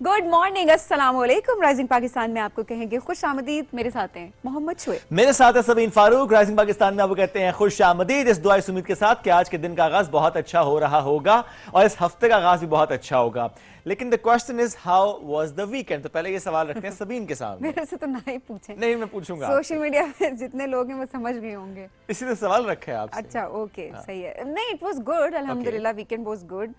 Good morning, अस्सलाम वालेकुम। Rising Pakistan में आपको कहेंगे खुश आमदीद। मेरे साथ हैं मोहम्मद शुएब, मेरे साथ है सबीन फारूक। राइजिंग पाकिस्तान में आपको कहते हैं खुश आमदीद। इस दुआ उम्मीद के साथ कि आज के दिन का आगाज बहुत अच्छा हो रहा होगा और इस हफ्ते का आगाज भी बहुत अच्छा होगा। लेकिन the question is how was the weekend. तो पहले ये सवाल रखते हैं सबीन के सामने। मेरे से तो ना ही पूछें। नहीं, मैं पूछूंगा। सोशल मीडिया पे जितने लोग हैं वो समझ गए होंगे, इसीलिए सवाल रखे हैं आपसे। अच्छा ओके सही है। नहीं, इट वाज गुड, अल्हम्दुलिल्लाह weekend was good.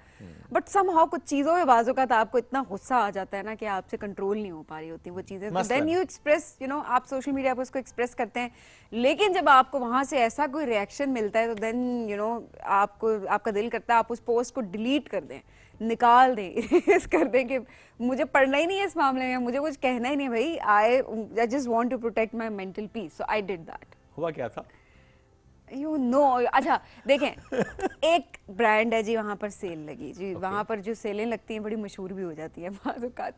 But somehow कुछ चीजों में बाजू का आपको इतना गुस्सा आ जाता है ना कि आपसे कंट्रोल नहीं हो पा रही होती वो चीजें। देन यू एक्सप्रेस, आप सोशल मीडिया पर उसको एक्सप्रेस करते हैं, लेकिन जब आपको वहां से ऐसा कोई रिएक्शन मिलता है तो देन आपको आपका दिल करता है आप उस पोस्ट को डिलीट कर दें, निकाल दें, इरेज कर दें कि मुझे पढ़ना ही नहीं है इस मामले में, मुझे कुछ कहना ही नहीं भाई। I just want to protect my mental peace, so I did that. हुआ क्या था? अच्छा देखें, एक ब्रांड है जी, वहाँ पर सेल लगी जी। वहाँ पर जो सेलें लगती हैं बड़ी मशहूर भी हो जाती है बाज़ औक़ात।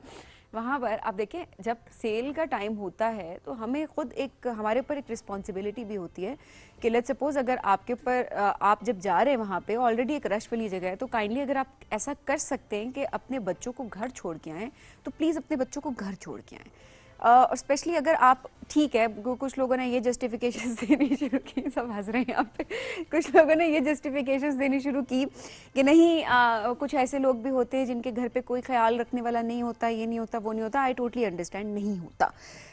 वहाँ पर आप देखें, जब सेल का टाइम होता है तो हमें खुद हमारे ऊपर एक रिस्पॉन्सिबिलिटी भी होती है कि लेट्स सपोज अगर आपके ऊपर आप जब जा रहे हैं वहाँ पे ऑलरेडी एक रश वाली जगह है, तो काइंडली अगर आप ऐसा कर सकते हैं कि अपने बच्चों को घर छोड़ के आएँ तो प्लीज़ अपने बच्चों को घर छोड़ के आएँ। और स्पेशली अगर आप, ठीक है, कुछ लोगों ने ये जस्टिफिकेशन देनी शुरू की, सब हंस रहे हैं यहाँ पे, कुछ लोगों ने ये जस्टिफिकेशन देनी शुरू की कि नहीं कुछ ऐसे लोग भी होते हैं जिनके घर पे कोई ख्याल रखने वाला नहीं होता, ये नहीं होता, वो नहीं होता। आई टोटली अंडरस्टैंड, नहीं होता।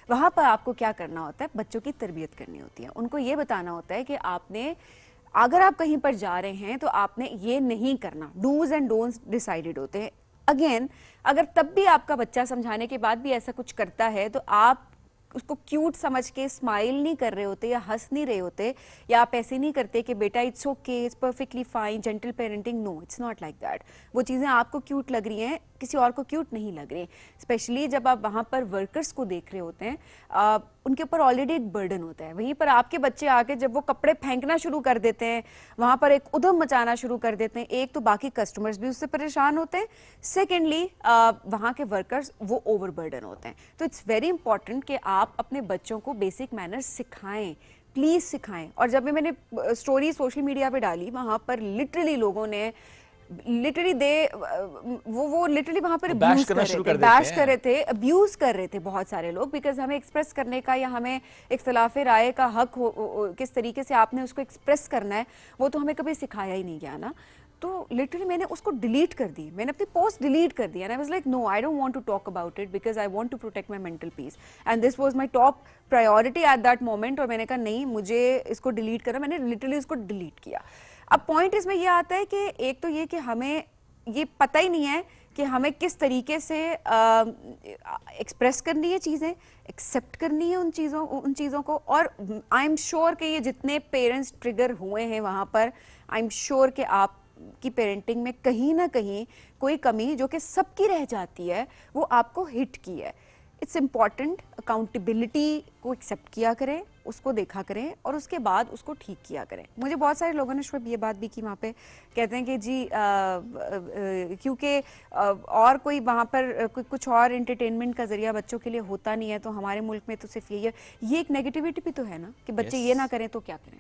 वहाँ पर आपको क्या करना होता है, बच्चों की तरबियत करनी होती है, उनको ये बताना होता है कि आपने, अगर आप कहीं पर जा रहे हैं तो आपने ये नहीं करना। डूज एंड डोंट्स डिसाइडेड होते हैं। अगेन, अगर तब भी आपका बच्चा समझाने के बाद भी ऐसा कुछ करता है तो आप उसको क्यूट समझ के स्माइल नहीं कर रहे होते या हंस नहीं रहे होते, या आप ऐसे नहीं करते कि बेटा it's okay, it's perfectly fine, gentle parenting. No, it's not like that. वो चीज़ें आपको क्यूट लग रही हैं, किसी और को क्यूट नहीं लग रही। स्पेशली जब आप वहाँ पर वर्कर्स को देख रहे होते हैं, उनके ऊपर ऑलरेडी एक बर्डन होता है। वहीं पर आपके बच्चे आके जब वो कपड़े फेंकना शुरू कर देते हैं, वहाँ पर एक उधम मचाना शुरू कर देते हैं, एक तो बाकी कस्टमर्स भी उससे परेशान होते हैं, सेकेंडली वहाँ के वर्कर्स वो ओवर बर्डन होते हैं। तो इट्स वेरी इंपॉर्टेंट कि आप अपने बच्चों को बेसिक मैनर्स सिखाएं, प्लीज़ सिखाएं। और जब भी मैंने स्टोरी सोशल मीडिया पे डाली, वहाँ पर लिटरली लोगों ने वो लिटरली वहां पर बैश कर रहे थे, अब्यूज कर रहे थे बहुत सारे लोग, बिकॉज हमें एक्सप्रेस करने का या हमें इख्तिलाफ राय का हक किस तरीके से आपने उसको एक्सप्रेस करना है वो तो हमें कभी सिखाया ही नहीं गया ना। तो लिटरली मैंने उसको डिलीट कर दी, मैंने अपनी पोस्ट डिलीट कर दी and I was like no, I don't want to talk about it because I want to protect my mental peace and this was my top priority at that moment. और मैंने कहा नहीं, मुझे इसको delete करना, मैंने लिटरली इसको delete किया। अब पॉइंट इसमें यह आता है कि एक तो ये कि हमें ये पता ही नहीं है कि हमें किस तरीके से एक्सप्रेस करनी है चीज़ें, एक्सेप्ट करनी है उन चीज़ों को। और आई एम श्योर कि ये जितने पेरेंट्स ट्रिगर हुए हैं वहाँ पर, आई एम श्योर कि आप की पेरेंटिंग में कहीं ना कहीं कोई कमी जो कि सबकी रह जाती है वो आपको हिट की है। इट्स इम्पॉर्टेंट, अकाउंटेबिलिटी को एक्सेप्ट किया करें, उसको देखा करें और उसके बाद उसको ठीक किया करें। मुझे बहुत सारे लोगों ने शुभ ये बात भी की वहाँ पे, कहते हैं कि जी क्योंकि और कोई वहाँ पर कुछ और एंटरटेनमेंट का जरिया बच्चों के लिए होता नहीं है, तो हमारे मुल्क में तो सिर्फ यही है। ये एक नेगेटिविटी भी तो है ना कि बच्चे ये ना करें तो क्या करें।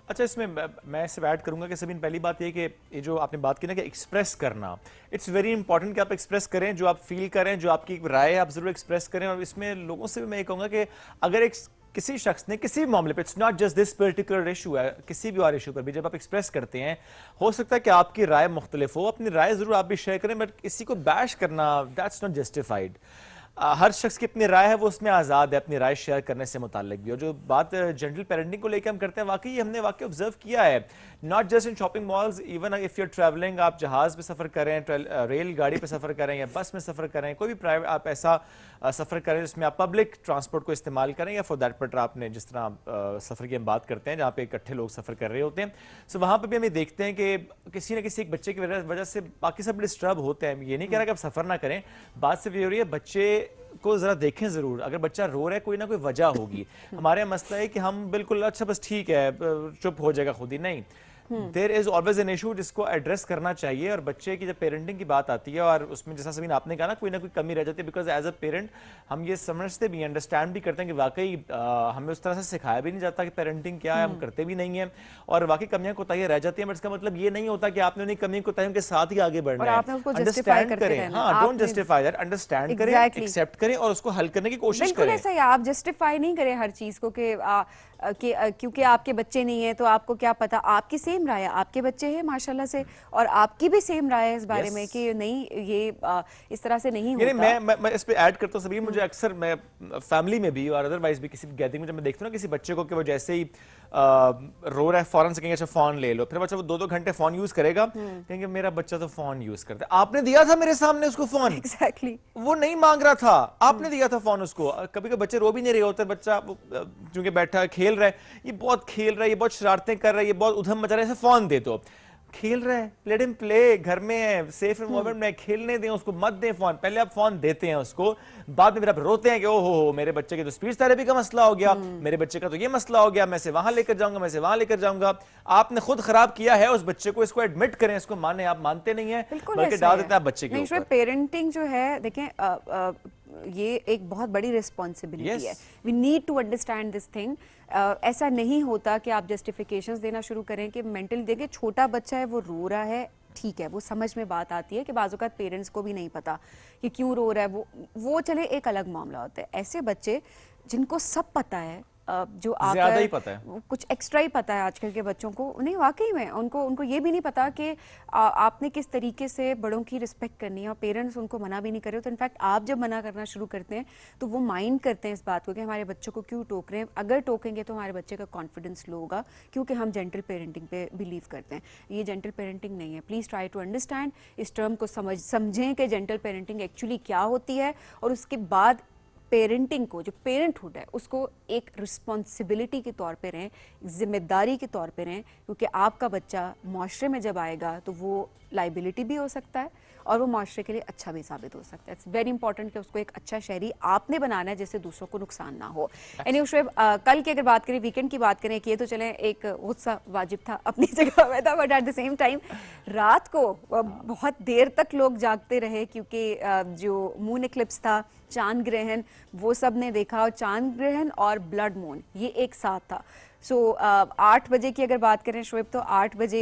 अच्छा, इसमें मैं सिर्फ ऐड करूंगा कि सभी पहली बात ये कि ये जो आपने बात की ना कि एक्सप्रेस करना, इट्स वेरी इंपॉर्टेंट कि आप एक्सप्रेस करें, जो आप फील करें, जो आपकी राय है आप जरूर एक्सप्रेस करें। और इसमें लोगों से भी मैं ये कहूँगा कि अगर किसी शख्स ने किसी भी मामले पे, it's not just this particular issue है, किसी भी और इशू पर भी जब आप एक्सप्रेस करते हैं, हो सकता है कि आपकी राय मुख्तलिफ हो, अपनी राय जरूर आप भी शेयर करें, बट किसी को बैश करना, दैट्स नॉट जस्टिफाइड। हर शख्स की अपनी राय है, वो उसमें आज़ाद है अपनी राय शेयर करने से मुताल्लिक भी। और जो बात जेंटल पेरेंटिंग को लेकर हम करते हैं, वाकई हमने वाकई ऑब्जर्व किया है, not just in shopping malls, even if you are travelling, आप जहाज़ पे सफ़र करें, रेल गाड़ी पे सफ़र करें या बस में सफ़र करें, कोई भी प्राइवेट आप ऐसा सफ़र करें जिसमें आप पब्लिक ट्रांसपोर्ट को इस्तेमाल करें, या फॉर दैट मैटर आपने जिस तरह सफ़र की हम बात करते हैं जहाँ पे इकट्ठे लोग सफ़र कर रहे होते हैं, सो वहाँ पर भी हमें देखते हैं कि किसी न किसी एक बच्चे की वजह से बाकी सब डिस्टर्ब होते हैं। ये नहीं कह रहा कि आप सफ़र ना करें, बात सिर्फ ये हो रही है बच्चे को जरा देखें जरूर। अगर बच्चा रो रहा है, कोई ना कोई वजह होगी। हमारे यहाँ मसला है कि हम बिल्कुल अच्छा बस ठीक है, चुप हो जाएगा खुद ही, नहीं, there is always an issue जिसको एड्रेस करना चाहिए। और बच्चे की जब पेरेंटिंग की बात आती है और उसमें जैसा सभी आपने कहा ना कोई कमी रह जाती है, बिकॉज एज अ पेरेंट हम ये समझते भी अंडरस्टैंड भी करते हैं कि वाकई हमें उस तरह से सिखाया भी नहीं जाता कि पेरेंटिंग क्या है, हम करते भी नहीं है और वाकई कमियां कोताहियां रह जाती हैं। बट इसका मतलब ये नहीं होता कि आपने उन्हीं कमी कोताहियों के साथ ही आगे बढ़ना है। आपने उसको justify करते करें, रहना। हाँ, डोंट जस्टिफाई दैट, अंडरस्टैंड करें, एक्सेप्ट करें और उसको हल करने की कोशिश बिल्कुल करें। ऐसा ही, आप जस्टिफाई नहीं करें हर चीज को कि क्योंकि आपके बच्चे नहीं है तो आपको क्या पता। आपकी सेम राय है, आपके बच्चे हैं माशाल्लाह से और आपकी भी सेम राय है इस बारे में कि नहीं ये इस तरह से नहीं होता। मैं इस पे ऐड करता हूँ सभी, मुझे अक्सर मैं फैमिली में भी और अदरवाइज भी किसी गैदरिंग में जब मैं देखता हूँ ना किसी बच्चे को कि वो जैसे ही रो रहा है फौरन से कहेंगे अच्छा फोन ले लो, फिर बच्चा वो 2-2 घंटे फोन यूज करेगा, कहेंगे मेरा बच्चा तो फोन यूज करता है, आपने दिया था मेरे सामने उसको फोन। एग्जैक्टली वो नहीं मांग रहा था, आपने दिया था फोन उसको। कभी कभी बच्चे रो भी नहीं रहे होते, बच्चा चूंकि बैठा है खेल रहा है, ये बहुत खेल रहा है, ये बहुत शरारतें कर रहा है, ये बहुत उधम मचा रहा है, फोन दे दो। खेल रहा है, लेट हिम प्ले, घर में है, सेफ एनवायरनमेंट में खेलने दें उसको, मत दें फोन। पहले आप फोन देते हैं उसको, बाद में फिर आप रोते हैं कि ओहो मेरे बच्चे के तो स्पीच थेरेपी का मसला हो गया, मेरे बच्चे का तो ये मसला हो गया, मैं से वहां लेकर जाऊंगा, मैं से वहां लेकर जाऊंगा। आपने खुद खराब किया है उस बच्चे को, इसको एडमिट करें, इसको माने। आप मानते नहीं है बल्कि डाल देते हैं बच्चे के ऊपर। पेरेंटिंग जो है देखें ये एक बहुत बड़ी रिस्पॉन्सिबिलिटी है। We need to understand this thing. ऐसा नहीं होता कि आप जस्टिफिकेशंस देना शुरू करें कि मेंटली देखिए छोटा बच्चा है वो रो रहा है, ठीक है, वो समझ में बात आती है कि बाज़-औक़ात पेरेंट्स को भी नहीं पता कि क्यों रो रहा है, वो चले एक अलग मामला होता है। ऐसे बच्चे जिनको सब पता है, जो ज़्यादा ही पता है, कुछ एक्स्ट्रा ही पता है आजकल के बच्चों को, नहीं वाकई में उनको ये भी नहीं पता कि आपने किस तरीके से बड़ों की रिस्पेक्ट करनी है और पेरेंट्स उनको मना भी नहीं कर रहे हो। तो इनफैक्ट आप जब मना करना शुरू करते हैं तो वो माइंड करते हैं इस बात को कि हमारे बच्चों को क्यों टोक रहे हैं। अगर टोकेंगे तो हमारे बच्चे का कॉन्फिडेंस लो होगा क्योंकि हम जेंटल पेरेंटिंग पे बिलीव करते हैं। ये जेंटल पेरेंटिंग नहीं है। प्लीज़ ट्राई टू अंडरस्टैंड, इस टर्म को समझें कि जेंटल पेरेंटिंग एक्चुअली क्या होती है और उसके बाद पेरेंटिंग को, जो पेरेंटहुड है, उसको एक रिस्पॉन्सिबिलिटी के तौर पे रहें, जिम्मेदारी के तौर पे रहें, क्योंकि आपका बच्चा माशरे में जब आएगा तो वो लाइबिलिटी भी हो सकता है और वो माशरे के लिए अच्छा भी साबित हो सकता है। इट्स वेरी इंपॉर्टेंट कि उसको एक अच्छा शहरी आपने बनाना है जिससे दूसरों को नुकसान ना हो। एनीवे शुएब, कल की अगर बात करें, वीकेंड की बात करें, कि ये तो चलें एक गुस्सा वाजिब था अपनी जगह में था, but at the same time रात को बहुत देर तक लोग जागते रहे क्योंकि जो मून इक्लिप्स था, चांद ग्रहण, वो सब ने देखा। और चांद ग्रहण और ब्लड मून ये एक साथ था। सो 8 बजे की अगर बात करें शुएब, तो 8 बजे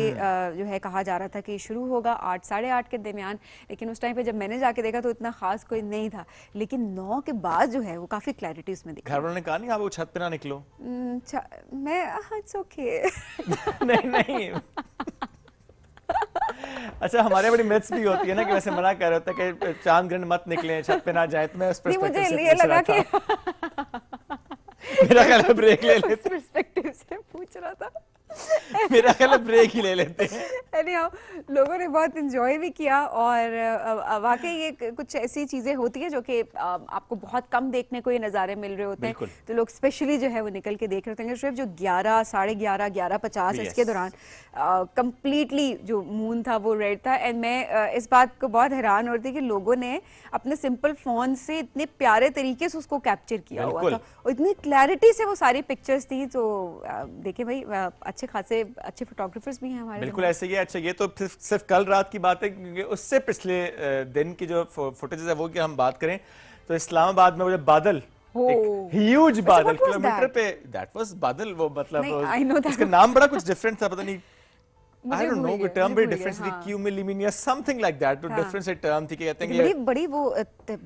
जो है कहा जा रहा था कि शुरू होगा 8 साढ़े 8 के दरमियान, लेकिन उस टाइम पे जब मैंने जाके देखा तो इतना खास कोई नहीं था। लेकिन 9 के बाद जो है वो काफी क्लैरिटी उसमें दिखी। घर वालों ने कहा नहीं आप वो छत पे ना निकलो? मैं इट्स ओके नहीं अच्छा, हमारे बड़ी मिथ्स भी होती है ना कि वैसे मना कर रहे होते हैं कि चांद ग्रहण मत निकले, छत पे ना जाए। तो मैं उस पर्सपेक्टिव से मुझे लगा कि मेरा ख्याल ब्रेक ले लेते, पर्सपेक्टिव से पूछ रहा था मेरा ख्याल ब्रेक ही ले लेते हैं। Anyhow, लोगों ने बहुत इंजॉय भी किया और वाकई ये कुछ ऐसी चीज़ें होती हैं जो कि आपको बहुत कम देखने को ये नज़ारे मिल रहे होते हैं, तो लोग स्पेशली जो है वो निकल के देख रहे होते हैं। सिर्फ जो 11, साढ़े 11, 11:50 इसके दौरान कंप्लीटली जो मून था वो रेड था। एंड मैं इस बात को बहुत हैरान हो रही थी कि लोगों ने अपने सिंपल फ़ोन से इतने प्यारे तरीके से उसको कैप्चर किया हुआ था और इतनी क्लैरिटी से वो सारी पिक्चर्स थी। तो देखिए भाई, अच्छे खासे अच्छे फोटोग्राफर्स भी हैं हमारे। बिल्कुल ऐसे ही है। अच्छा, ये तो सिर्फ कल रात की बात है, क्योंकि उससे पिछले दिन की जो फुटेजेस है वो की हम बात करें तो इस्लामाबाद में वो जो बादल, ह्यूज बादल किलोमीटर पे, दैट वाज बादल, वो मतलब उसका नाम बड़ा कुछ डिफरेंट था, पता नहीं, I don't know, the term very different थी, cumulonimbus something like that, तो different से term थी कि कहते हैं कि बड़ी वो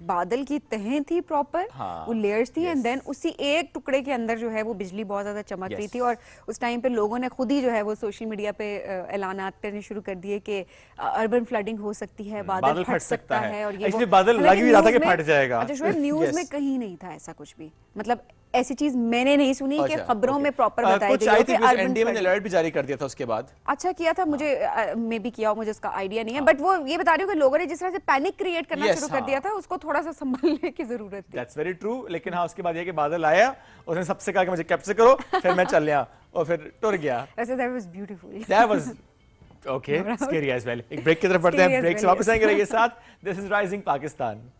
बादल की तहें थी प्रॉपर, वो लेयर्स थी, एंड देन उसी एक टुकड़े के अंदर जो है वो बिजली बहुत ज्यादा चमक रही थी। और उस टाइम पे लोगों ने खुद ही जो है वो सोशल मीडिया पे ऐलानात करने शुरू कर दिए कि अर्बन फ्लडिंग हो सकती है, बादल फट सकता है। और ये बादल लग भी रहा था कि फट जाएगा। अच्छा शुएब, न्यूज में कहीं नहीं था ऐसा कुछ भी, मतलब ऐसी चीज मैंने नहीं सुनी कि खबरों में प्रॉपर बताई गई हो कि एनडीए ने अलर्ट भी जारी कर दिया था उसके बाद। अच्छा किया था, मुझे मे भी किया हो, मुझे उसका आइडिया नहीं है, बट वो ये बता रही हूँ कि लोगों ने जिस तरह से पैनिक क्रिएट करना शुरू कर दिया था, उसको थोड़ा सा संभलने की जरूरत थी। That's very true. लेकिन हाँ, उसके बाद ये कि बादल आया, उसने सबसे कहा कि मुझे कैप्चर करो, फिर मैं चल गया और फिर टुर गया। वैसे that was beautiful, that was okay, scary as well. एक ब्रेक की तरफ बढ़ते हैं, ब्रेक से वापस आएंगे, रहिए साथ। This is rising Pakistan.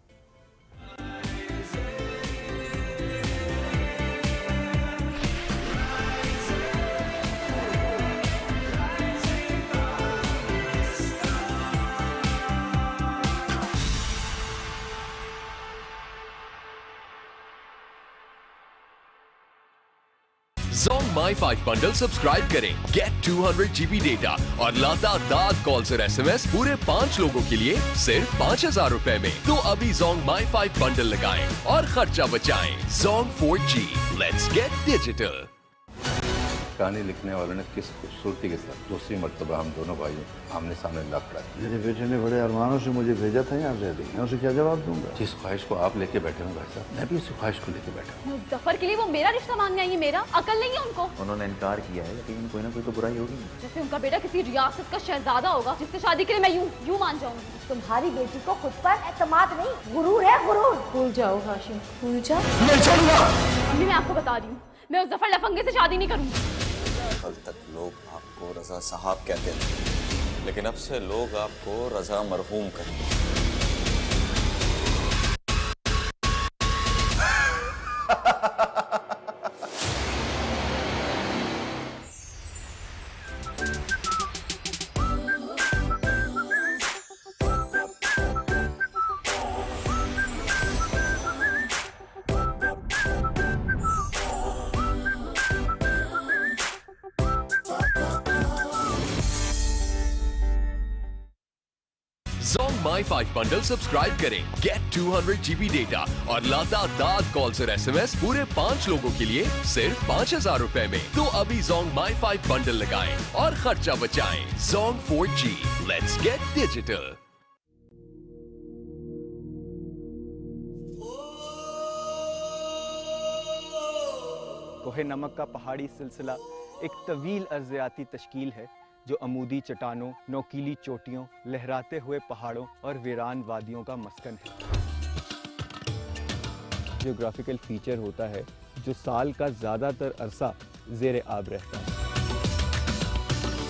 Zong My5 bundle subscribe करें, get 200 GB डेटा और लातादार कॉल्स और SMS पूरे 5 लोगों के लिए सिर्फ 5,000 रुपए में। तो अभी Zong My5 बंडल लगाएं और खर्चा बचाएं। Zong 4G, let's get digital। कहानी लिखने वाले ने किस खूबसूरती के साथ दूसरी मर्तबा हम दोनों भाइयों आमने सामने ला खड़ा किया। मेरे बेटे ने बड़े अरमानों से मुझे भेजा था यहाँ से, मैं उसे क्या जवाब दूंगा? जिस ख्वाहिश को आप लेके बैठे हो भाई साहब, मैं भी उसी ख्वाहिश को लेके बैठा हूँ। मुज़फ्फर के लिए वो मेरा रिश्ता मांगने आई है, मेरा अकल नहीं है उनको। उन्होंने इनकार किया है, लेकिन कोई ना कोई तो बुराई होगी। जैसे उनका बेटा किसी रियासत का शहजादा होगा जिससे शादी के लिए मैं यूं मान जाऊंगी। तुम्हारी बेटी को खुद पर एतमाद नहीं, गुरूर है, गुरूर। भूल जाओ हाशिम, भूल जाओ। अम्मी, मैं आपको बता रही हूँ, मैं उस जफर लफंगे से शादी नहीं करूंगी। कल तक लोग आपको रजा साहब कहते थे, लेकिन अब से लोग आपको रजा मरहूम कहेंगे। Zong My5 बंडल सब्सक्राइब करें, get 200 GB डेटा और लातादार कॉल्स और SMS पूरे 5 लोगों के लिए सिर्फ 5,000 रुपए में। तो अभी Zong My5 बंडल लगाएं और खर्चा बचाएं। Zong 4G, let's get digital। कोहे नमक का पहाड़ी सिलसिला एक तवील अर्ज़याती तश्कील है जो अमूदी चट्टानों, नोकीली चोटियों, लहराते हुए पहाड़ों और वीरान वादियों का मस्कन है। जियोग्राफिकल फीचर होता है जो साल का ज़्यादातर अरसा ज़ेरे आब रहता है।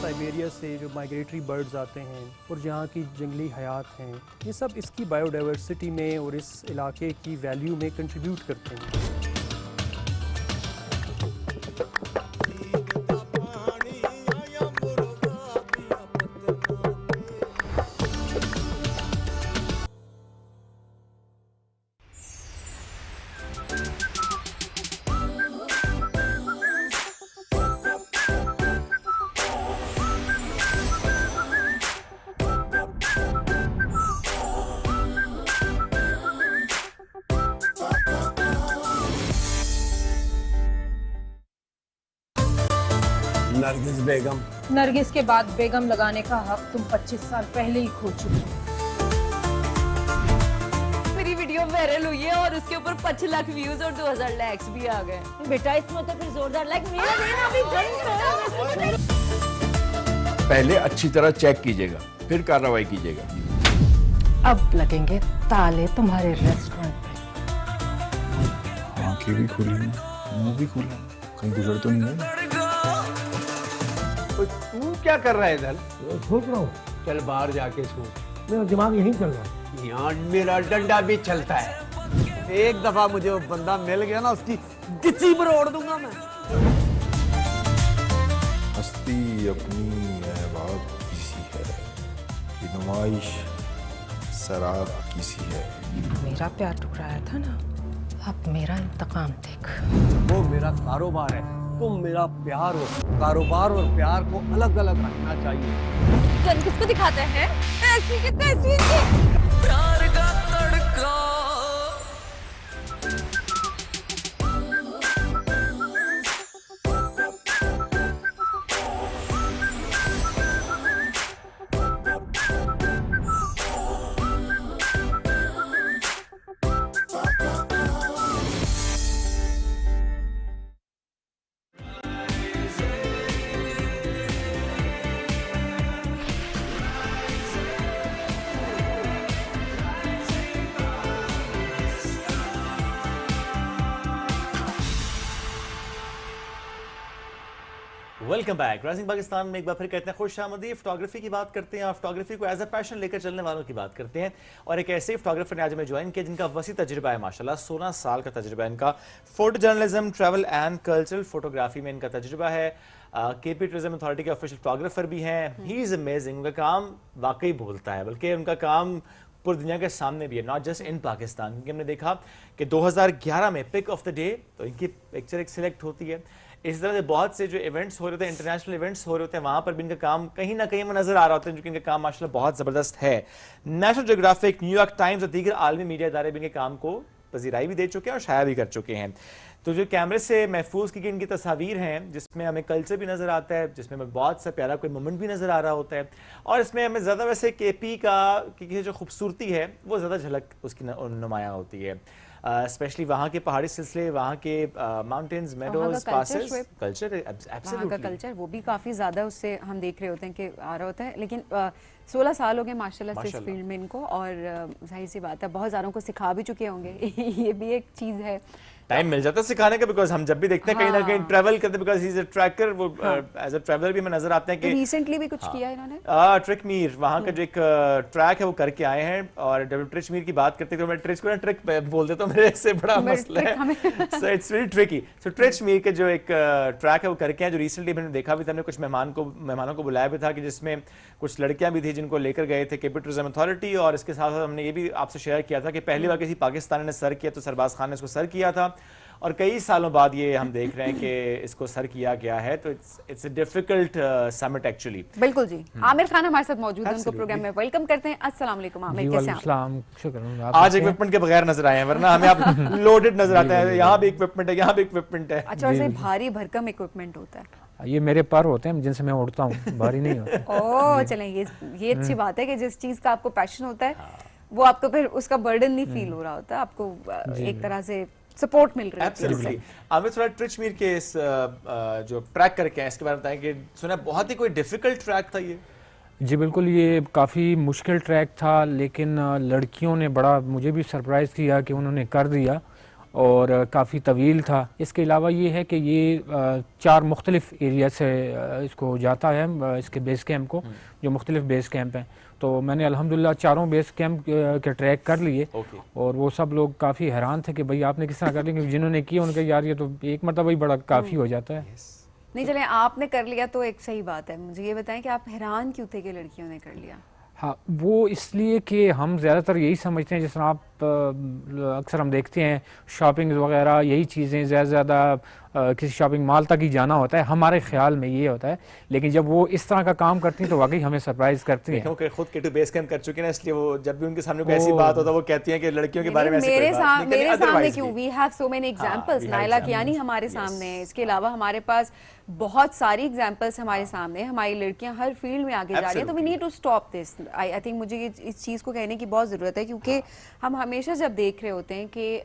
साइबेरिया से जो माइग्रेटरी बर्ड्स आते हैं और यहाँ की जंगली हयात हैं, ये सब इसकी बायोडाइवर्सिटी में और इस इलाके की वैल्यू में कंट्रीब्यूट करते हैं। नरगिस बेगम। नरगिस के बाद बेगम लगाने का हक तुम 25 साल पहले ही खो चुके हो। मेरी वीडियो वायरल हुई है और उसके ऊपर 5 लाख व्यूज और 2,000 लाइक्स भी आ गए। बेटा इसमें तो फिर जोरदार लाइक मेरा देना अभी जल्द। पहले अच्छी तरह चेक कीजिएगा, फिर कार्रवाई कीजिएगा। अब लगेंगे ताले तुम्हारे रेस्टोरेंट पे। आंखें भी खुली, मुंह भी खुला, कहीं गुजर तो नहीं है? तू क्या कर रहा है इधर? सोच रहा हूँ। चल बाहर जाके सोच। मेरा दिमाग यहीं चल रहा है। यहाँ मेरा डंडा भी चलता है। एक दफा मुझे वो बंदा मिल गया ना, उसकी गिच्ची मरोड़ दूंगा मैं। हस्ती अपनी बात किसी है, ये नुमाइश शराब किसी है। मेरा प्यार टुकराया था ना, अब मेरा इंतकाम देख। वो मेरा कारोबार है, तुम मेरा प्यार हो। कारोबार और प्यार को अलग अलग रखना चाहिए। गन किसको दिखाते हैं? ऐसी की तैसी प्यार का तड़का। Welcome back. राइजिंग पाकिस्तान में एक बार फिर कहते हैं खुश आमदी। फोटोग्राफी की बात करते हैं और फोटोग्राफी को एज अ पैशन लेकर चलने वालों की बात करते हैं और एक ऐसे फोटोग्राफर ने आज हमें ज्वाइन किया जिनका वसी तजुर्बा है माशाल्लाह। 16 साल का तजुर्बा है इनका। Photo journalism, travel and cultural photography में इनका तजुर्बा है। केपी टूरिज्म अथॉरिटी के ऑफिशियल फोटोग्राफर भी हैं। He is amazing. उनका काम वाकई बोलता है, बल्कि उनका काम पूरी दुनिया के सामने भी है, नॉट जस्ट इन पाकिस्तान। क्योंकि हमने देखा कि 2011 में पिक ऑफ द डे तो इनकी पिक्चर एक सिलेक्ट होती है। इस तरह से बहुत से जो इवेंट्स हो रहे थे, इंटरनेशनल इवेंट्स हो रहे होते हैं, वहां पर भी इनका काम कहीं ना कहीं में नजर आ रहा होता है, जो कि इनका काम माशाल्लाह बहुत जबरदस्त है। नेशनल ज्योग्राफिक, न्यूयॉर्क टाइम्स और दीगर आलमी मीडिया इदारे भी इनके काम को पजीराई भी दे चुके हैं और शाया भी कर चुके हैं। तो जो कैमरे से महफूज की गई इनकी तस्वीर हैं, जिसमें हमें कल्चर भी नज़र आता है, जिसमें हमें बहुत सा प्यारा कोई मोमेंट भी नज़र आ रहा होता है, और इसमें हमें ज़्यादा वैसे केपी की जो खूबसूरती है वो ज़्यादा झलक उसकी नुमायाँ होती है, स्पेशली वहाँ के पहाड़ी सिलसिले, वहाँ के माउंटेन्स, मेडोज, पासेस, कल्चर, वहाँ का कल्चर वो भी काफ़ी ज़्यादा उससे हम देख रहे होते हैं कि आ रहा होता है। लेकिन 16 साल हो गए माशाल्लाह से इस फील्ड में इनको, और जाहिर सी बात है बहुत सारों को सिखा भी चुके होंगे ये भी एक चीज़ है। टाइम मिल जाता है सिखाने का, बिकॉज हम जब भी देखते हैं कहीं ना कहीं ट्रैवल करते, because he is a tracker, वो एज अ ट्रैवलर भी हमें नजर आते हैं कि रिसेंटली भी कुछ किया इन्होंने। ट्रिक मीर वहाँ का जो एक ट्रैक है वो करके आए हैं, और जब ट्रिच मीर की बात करते हैं तो मैं ट्रिच को ना ट्रिक बोल देता हूँ, मेरे से बड़ा मसला है, सो इट्स वेरी ट्रिकी। सो ट्रिच मीर के जो एक ट्रैक है वो करके आए, जो रिसेंटली मैंने देखा भी था, हमने कुछ मेहमानों को बुलाया भी था, कि जिसमें कुछ लड़कियां भी थी जिनको लेकर गए थे केपी टूरिज्म अथॉरिटी, और इसके साथ साथ हमने ये भी आपसे शेयर किया था कि पहली बार किसी पाकिस्तानी ने सर किया तो सरबाज खान ने इसको सर किया था, और कई सालों बाद ये हम देख रहे हैं कि इसको सर किया गया है। तो it's a difficult summit actually. बिल्कुल जी। आमिर खान हमारे साथ मौजूद हैं, उनको प्रोग्राम में वेलकम करते हैं। अस्सलाम वालेकुम आमिर, कैसे हैं आप? आज इक्विपमेंट के बगैर नजर आए हैं, वरना हमें आप लोडेड नजर आता है, यहाँ भी इक्विपमेंट है, यहाँ भी इक्विपमेंट है। अच्छा, और भारी भरकम इक्विपमेंट होता है। ये मेरे पर होते हैं जिनसे मैं उड़ता हूँ, भारी नहीं होते। ओह चलें, ये अच्छी बात है कि जिस चीज का आपको पैशन होता है वो आपको फिर उसका बर्डन नहीं फील हो रहा होता, आपको एक तरह से सपोर्ट मिल रही है। एब्सोल्युटली। आमिर, थोड़ा ट्रिच मीर के इस जो ट्रैक करके हैं इसके बारे में बताएं, कि सुना बहुत ही कोई डिफिकल्ट ट्रैक था ये। जी बिल्कुल, ये काफ़ी मुश्किल ट्रैक था, लेकिन लड़कियों ने बड़ा मुझे भी सरप्राइज़ किया कि उन्होंने कर दिया, और काफ़ी तवील था। इसके अलावा ये है कि ये 4 मुख्तलिफ एरिया से इसको जाता है, इसके बेस कैंप को, जो मुख्तलिफ बेस कैंप हैं। तो मैंने अल्हम्दुलिल्लाह 4 बेस कैंप के ट्रैक कर लिए, और वो सब लोग काफ़ी हैरान थे कि भाई आपने किस तरह कर लिया, जिन्होंने किया उनका यार ये तो एक मतलब ही बड़ा काफ़ी हो जाता है। नहीं चले, आपने कर लिया तो एक सही बात है। मुझे ये बताएं कि आप हैरान क्यों थे कि लड़कियों ने कर लिया? हाँ, वो इसलिए कि हम ज़्यादातर यही समझते हैं, जिस तरह आप अक्सर हम देखते हैं शॉपिंग वगैरह, यही चीज़ें ज़्यादा किसी शॉपिंग मॉल तक ही जाना होता है, हमारे ख्याल में ये होता है, लेकिन जब वो इस तरह का काम करती हैं तो वाकई हमें सरप्राइज करती हैं। क्योंकि खुद केटू बेस कैंप कर चुके हैं, इसलिए वो जब भी उनके सामने कोई ऐसी बात होता है वो कहती हैं कि लड़कियों के बारे में मेरे सामने क्यों, we have so many examples, Naila Kiani हमारे सामने है, इसके अलावा हमारे पास बहुत सारी एग्जांपल्स हमारे सामने, हमारी लड़कियां हर फील्ड में आगे जा रही हैं, तो we need to stop this. I think मुझे इस चीज़ को कहने की बहुत ज़रूरत है, क्योंकि हम हमेशा जब देख रहे होते हैं कि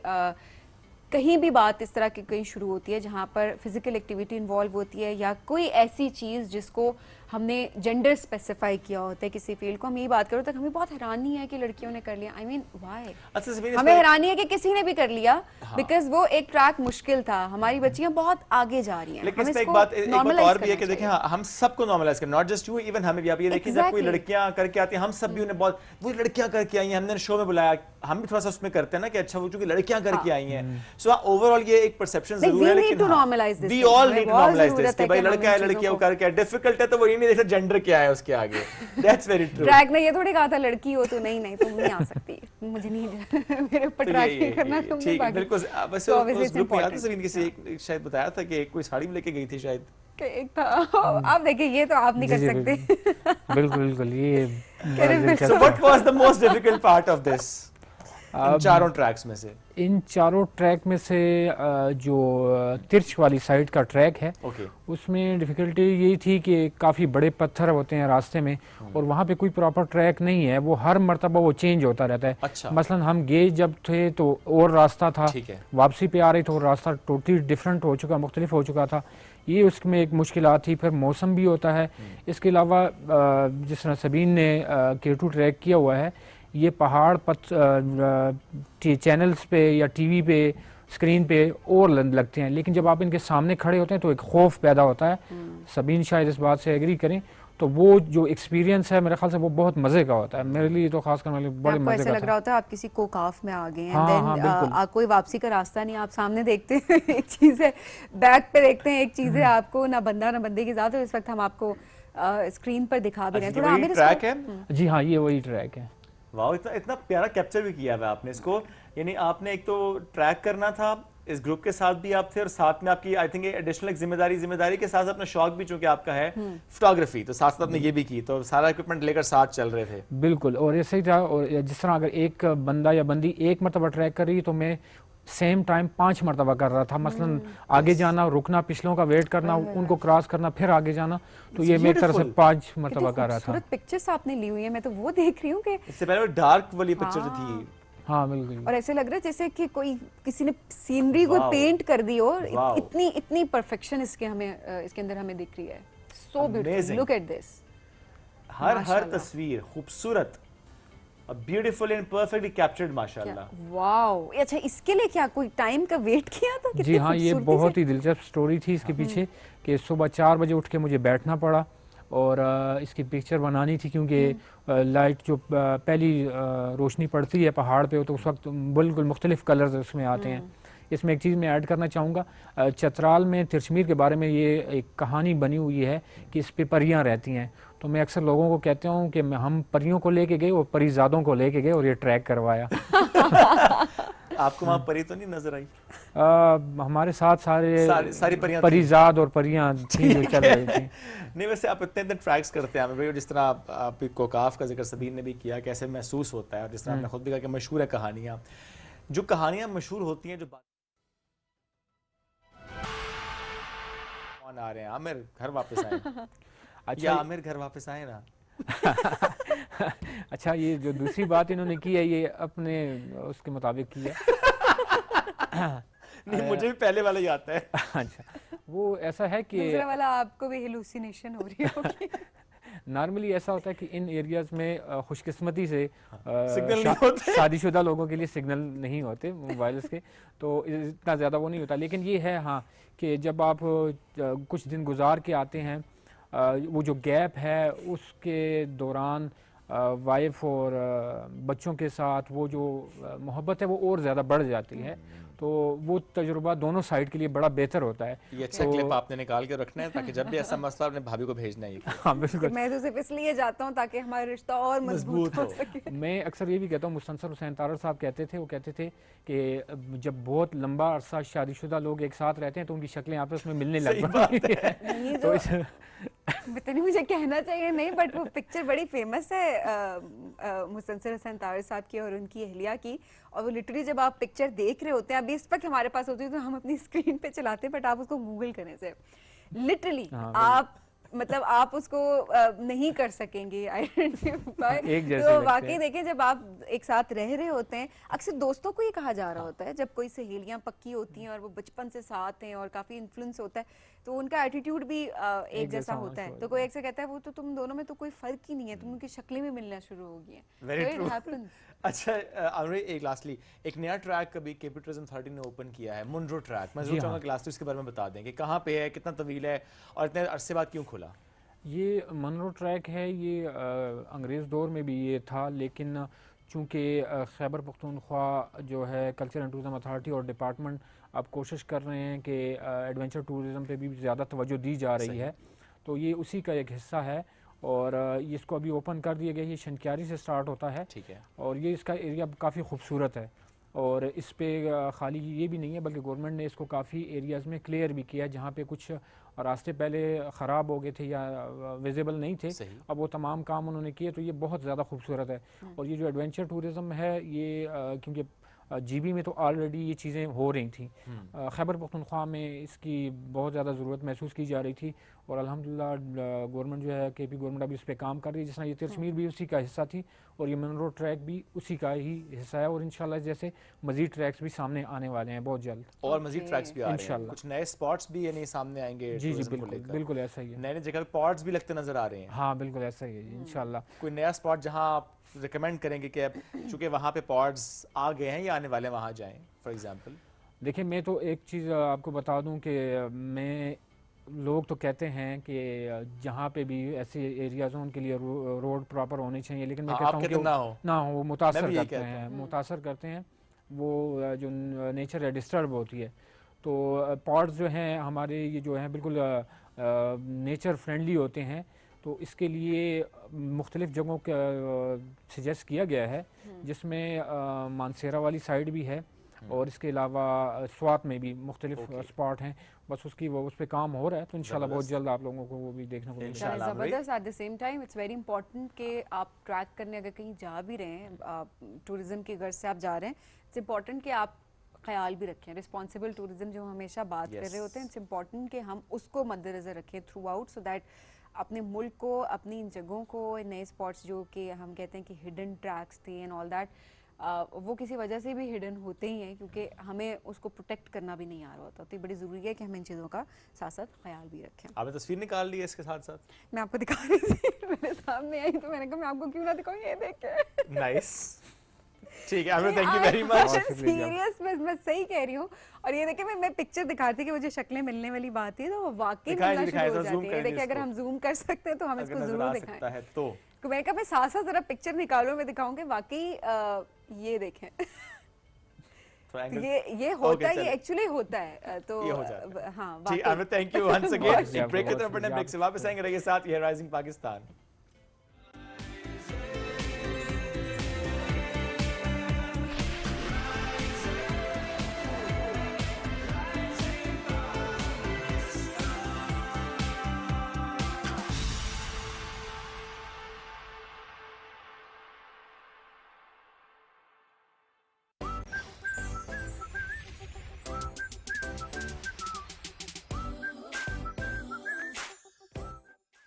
कहीं भी बात इस तरह की कहीं शुरू होती है जहाँ पर फिजिकल एक्टिविटी इन्वॉल्व होती है, या कोई ऐसी चीज़ जिसको हमने जेंडर स्पेसिफाई किया होता है किसी फील्ड को, हम यही बात करो, तक हमें बहुत हैरानी है कि लड़कियों ने कर लिया। I mean why? हमें हैरानी है कि किसी ने भी कर लिया, बिकॉज वो एक ट्रैक मुश्किल था। हमारी बच्चियां बहुत आगे जा रही हैं। लेकिन इसमें एक बात और भी है कि देखें, हम सबको नॉर्मलाइज करें, नॉट जस्ट यू, इवन हमें भी। आप ये देखिए, जब कोई लड़कियां करके आती हैं, हम सब भी उन्हें बहुत, वो लड़कियां करके आई हैं, हमने शो में बुलाया, हम भी थोड़ा सा उसमें करते हैं ना कि अच्छा वो चूंकि लड़कियां करके आई हैं, सो ओवरऑल ये एक परसेप्शन जरूर है, लेकिन we all need to normalise this कि भाई लड़का है, लड़कियां करके डिफिकल्ट है, तो वो ये नहीं देखते जेंडर क्या है उसके आगे। That's very true. ट्रैक ने ये थोड़ी कहा था लड़की हो तो नहीं तुम नहीं आ सकती, मुझे नहीं मेरे ऊपर ट्रैक नहीं करना तुमने। ठीक है, बिल्कुल। वैसे उस ग्रुप में आता सभी किसी एक शायद बताया था कि कोई साड़ी में लेके गई थी शायद, एक था। आप देखिए, ये तो आप नहीं कर सकते। बिल्कुल ये। So what was the most difficult part of this? In 4 tracks में से? इन 4 ट्रैक में से जो तिरछ वाली साइड का ट्रैक है, उसमें डिफ़िकल्टी यही थी कि काफ़ी बड़े पत्थर होते हैं रास्ते में, और वहाँ पे कोई प्रॉपर ट्रैक नहीं है, वो हर मरतबा वो चेंज होता रहता है। अच्छा। मसलन हम गए जब थे तो और रास्ता था, वापसी पे आ रही तो रास्ता टोटली डिफरेंट हो चुका, मुख्तलिफ हो चुका था। ये उसमें एक मुश्किलात थी। फिर मौसम भी होता है। इसके अलावा जिस तरह सबीन ने केटू ट्रैक किया हुआ है, ये पहाड़ चैनल्स पे या टीवी पे स्क्रीन पे और लगते हैं, लेकिन जब आप इनके सामने खड़े होते हैं तो एक खौफ पैदा होता है। सबीन शायद इस बात से एग्री करें, तो वो जो एक्सपीरियंस है मेरे ख्याल से वो बहुत मज़े का होता है। मेरे लिए तो खास कर बड़े मज़े का लग रहा होता है आप किसी कोकाफ में आ गए हैं, कोई वापसी का रास्ता नहीं, आप सामने देखते हैं एक चीज़ है, बैक पे देखते हैं एक चीज़ है, आपको ना बंदा ना बंदे की ज़ात है। इस वक्त हम आपको स्क्रीन पर दिखा भी रहे हैं। थोड़ा आमिर ट्रैक है। जी हाँ, ये वही ट्रैक है। वाह, इतना प्यारा कैप्चर भी किया है आपने इसको। यानी आपने एक तो ट्रैक करना था, इस ग्रुप के साथ भी आप थे और साथ में आपकी आई थिंक एडिशनल जिम्मेदारी के साथ अपना शौक भी चूंकि आपका है फोटोग्राफी, तो साथ साथ आपने ये भी की, तो सारा इक्विपमेंट लेकर साथ चल रहे थे। बिल्कुल, और ऐसे ही था। और जिस तरह अगर एक बंदा या बंदी एक मरतबा ट्रैक कर रही है तो मैं सेम टाइम 5 मरतबा कर रहा था। मसलन आगे जाना, रुकना, पिछलों का वेट करना, उनको क्रॉस करना, फिर आगे जाना, तो ये मैं एक तरह से 5 मरतबा कर रहा था। खूबसूरत पिक्चर्स आपने ली हुई है, मैं तो वो देख रही हूँ कि इससे पहले डार्क वाली पिक्चर जो थी, हाँ बिल्कुल, और ऐसे लग रहा है जैसे कि कोई किसी ने सीनरी को पेंट कर दी हो, इतनी परफेक्शन इसके अंदर हमें दिख रही है। So beautiful, look at this. हर तस्वीर खूबसूरत, ब्यूटीफुल एंड परफेक्टली कैप्चर्ड माशाल्लाह। वाओ, अच्छा इसके लिए क्या कोई टाइम का वेट किया था? जी हाँ, ये बहुत ही दिलचस्प स्टोरी थी इसके पीछे कि सुबह 4 बजे उठ के मुझे बैठना पड़ा और इसकी पिक्चर बनानी थी, क्योंकि लाइट जो पहली रोशनी पड़ती है पहाड़ पे तो उस वक्त बिल्कुल मुख्तलिफ कलर्स उसमें आते हैं। इसमें एक चीज़ मैं ऐड करना चाहूँगा, चतराल में तिरछमीर के बारे में ये एक कहानी बनी हुई है कि इस पे परियाँ रहती हैं। तो मैं अक्सर लोगों को कहता हूँ कि हम परियों को लेके गए और परिजादों को लेके गए और ये ट्रैक करवाया। आपको वहाँ परी तो नहीं नजर आई? हमारे साथ सारी परिजाद और परियां थी जो चल रही थी। नहीं, वैसे आप इतने ट्रैक्स करते हैं भाई, जिस तरह आप कोकाफ का जिक्र सबीन ने भी किया, कैसे महसूस होता है, और जिस तरह आपने खुद भी कहा कि मशहूर है कहानियाँ, जो कहानियाँ मशहूर होती हैं, जो कौन आ रहे हैं? आमिर घर वापस आए। अच्छा, आमिर घर वापस आए ना। अच्छा, ये जो दूसरी बात इन्होंने की है ये अपने उसके मुताबिक की है। नहीं, मुझे भी पहले वाला ही आता है। अच्छा, वो ऐसा है कि दूसरा वाला आपको भी हेलुसिनेशन हो रही होगी। नॉर्मली ऐसा होता है कि इन एरियाज में खुशकिस्मती से शादीशुदा लोगों के लिए सिग्नल नहीं होते मोबाइल्स के, तो इतना ज़्यादा वो नहीं होता। लेकिन ये है हाँ कि जब आप कुछ दिन गुजार के आते हैं, वो जो गैप है उसके दौरान वाइफ और बच्चों के साथ वो जो मोहब्बत है वो और ज़्यादा बढ़ जाती है, तो वो तजुर्बा दोनों साइड के लिए बड़ा बेहतर होता है। ये अच्छा क्लिप आपने निकाल के रखना है ताकि जब भी ऐसा मसला अपने भाभी को भेजना है। हाँ बिल्कुल, मैं तो सिर्फ इसलिए जाता हूँ ताकि हमारा रिश्ता और मजबूत हो सके। मैं अक्सर ये भी कहता हूँ, मुस्तनसर हुसैन तारड़ साहब कहते थे कि जब बहुत लंबा अरसा शादीशुदा लोग एक साथ रहते हैं तो उनकी शक्लें आपस में मिलने लग जाती हैं। तो पता नहीं मुझे कहना चाहिए नहीं, बट वो पिक्चर बड़ी फेमस है मुस्तनसर हुसैन तारड़ साहब की और उनकी अहलिया की, और वो लिटरली जब आप पिक्चर देख रहे होते हैं, अभी इस वक्त हमारे पास होती है तो हम अपनी स्क्रीन पे चलाते हैं, बट आप उसको गूगल करने से लिटरली आप मतलब आप उसको नहीं कर सकेंगे आइडेंटिफाई। तो वाकई देखें, जब आप एक साथ रह रहे होते हैं, अक्सर दोस्तों को ये कहा जा रहा होता है, जब कोई सहेलियां पक्की होती हैं और वो बचपन से साथ हैं और काफ़ी इन्फ्लुएंस होता है, तो उनका एटीट्यूड भी एक जैसा होता है। तो कोई एक से कहता है वो तो तुम दोनों में तो कोई फर्क ही नहीं है, तुम उनकी शक्लें भी मिलना शुरू हो गई हैं। अच्छा, एक लास्टली एक नया ट्रैक अभी केपी टूरिज्म 30 ने ओपन किया है, मुनरो ट्रैक। मैं चाहूँगा कि लास्ट इसके बारे में बता दें कि कहाँ पे है, कितना तवील है और इतने अरसे बाद क्यों खुला? ये मुनरो ट्रैक है, ये अंग्रेज़ दौर में भी ये था, लेकिन चूँकि खैबर पख्तूनख्वा जो है कल्चर एंड टूरिज़म अथॉरिटी और डिपार्टमेंट अब कोशिश कर रहे हैं कि एडवेंचर टूरिज़म पे भी ज़्यादा तवज्जो दी जा रही है, तो ये उसी का एक हिस्सा है और इसको अभी ओपन कर दिया गया। ये शनक्यारी से स्टार्ट होता है, ठीक है, और ये इसका एरिया काफ़ी खूबसूरत है और इस पे खाली ये भी नहीं है बल्कि गवर्नमेंट ने इसको काफ़ी एरियाज़ में क्लियर भी किया है जहाँ पे कुछ रास्ते पहले ख़राब हो गए थे या विजिबल नहीं थे, अब वो तमाम काम उन्होंने किए, तो ये बहुत ज़्यादा खूबसूरत है। और ये जो एडवेंचर टूरिज़म है ये क्योंकि जीबी में तो ऑलरेडी ये चीज़ें हो रही थी, खैबर पख्तूनख्वा में इसकी बहुत ज़्यादा ज़रूरत महसूस की जा रही थी और अल्हम्दुलिल्लाह गवर्नमेंट जो है केपी गवर्नमेंट अभी इस पर काम कर रही है। जिस तरह ये तिरछमीर भी उसी का हिस्सा थी और ये मुनरो ट्रैक भी उसी का ही हिस्सा है और इंशाल्लाह जैसे मजीद ट्रैक्स भी सामने आने वाले हैं बहुत जल्द, और मजीद ट्रैक्स भी आ रहे हैं, कुछ नए स्पॉट्स भी यानी सामने आएंगे। जी जी बिल्कुल ऐसा ही है, नए जगह पॉट्स भी लगते नजर आ रहे हैं। हाँ बिल्कुल ऐसा ही है इंशाल्लाह। कोई नया स्पॉट जहाँ आप रिकमेंड करेंगे कि चूँकि वहाँ पे पॉड्स आ गए हैं या आने वाले वहाँ जाएं फॉर एग्जांपल? देखिए, मैं तो एक चीज़ आपको बता दूं कि मैं लोग तो कहते हैं कि जहाँ पे भी ऐसे एरियाज हों उनके लिए रोड प्रॉपर होने चाहिए, लेकिन मैं कहता हूँ कि ना हो, वो मुतासर करते हैं, वो जो नेचर है डिस्टर्ब होती है। तो पॉड्स जो हैं हमारे ये जो हैं बिल्कुल नेचर फ्रेंडली होते हैं, तो इसके लिए मुख्तलिफ़ जगहों का सजेस्ट किया गया है जिसमें मानसेरा वाली साइड भी है और इसके अलावा स्वात में भी मुख्तलिफ स्पॉट हैं, बस उसकी वो उस पर काम हो रहा है, तो इंशाल्लाह बहुत जल्द आप लोगों को वो भी देखने को मिलेगा। ज़बरदस्त। At the same time it's very important कि आप ट्रैक करने अगर कहीं जा भी रहे हैं, टूरिज्म की गर्ज से आप जा रहे हैं, इट्स इंपॉर्टेंट कि आप ख्याल भी रखें। रिस्पॉन्सिबल टूरिज्म जो हम हमेशा बात कर रहे होते हैं, इट्स इंपॉर्टेंट कि हम उसको मद्देनजर रखें थ्रू आउट, सो दैट अपने मुल्क को, अपनी इन जगहों को, नए स्पॉट्स जो कि हम कहते हैं कि हिडन ट्रैक्स थे एंड ऑल दैट, वो किसी वजह से भी हिडन होते ही हैं क्योंकि हमें उसको प्रोटेक्ट करना भी नहीं आ रहा होता। तो ये बड़ी ज़रूरी है कि हम इन चीज़ों का साथ साथ ख्याल भी रखें। आपने तस्वीर निकाल ली है इसके साथ साथ? मैं आपको दिखा रही थी, मेरे सामने आई तो मैंने कहा मैं आपको क्यों ना दिखाऊं, ये देखें। नाइस, ठीक है, thank you very much. Serious, मैं सही कह रही हूँ। और ये देखिए, मैं पिक्चर दिखा रही थी कि वो जो शक्लें मिलने वाली बात है तो वो वाकई मिलना शुरू हो जाती है। देखिए, अगर हम जूम कर सकते हैं तो हम इसको जरूर दिखाएं। तो मैंने कहा मैं साथ साथ जरा पिक्चर निकालूं, मैं दिखाऊंगी वाकई ये देखें। ये होता है, ये एक्चुअली होता है, तो ये हो जाता है। हाँ, जी Aamir, thank you once again. Break की तरफ बढ़ने, ब्रेक से वापस आएंगे, रहिए साथ, ये राइजिंग पाकिस्तान।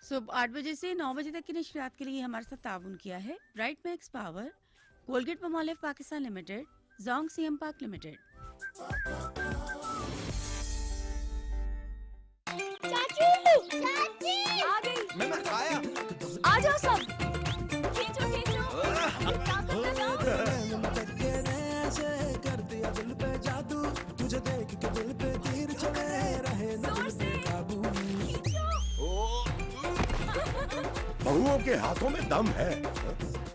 सुबह 8 बजे से 9 बजे तक की नशरियात के लिए हमारे साथ ताउन किया है bright max power, Colgate Palmolive Pakistan limited, Zong CM Pak limited. चाची, चाची, आ गई। मैंने खाया। आ जाओ सब। खींचो खींचो। कर दिया दिल पे जादू, तुझे देख के दिल पे तीर चले रहे न दिल पे काबू। बहुओं के हाथों में दम है।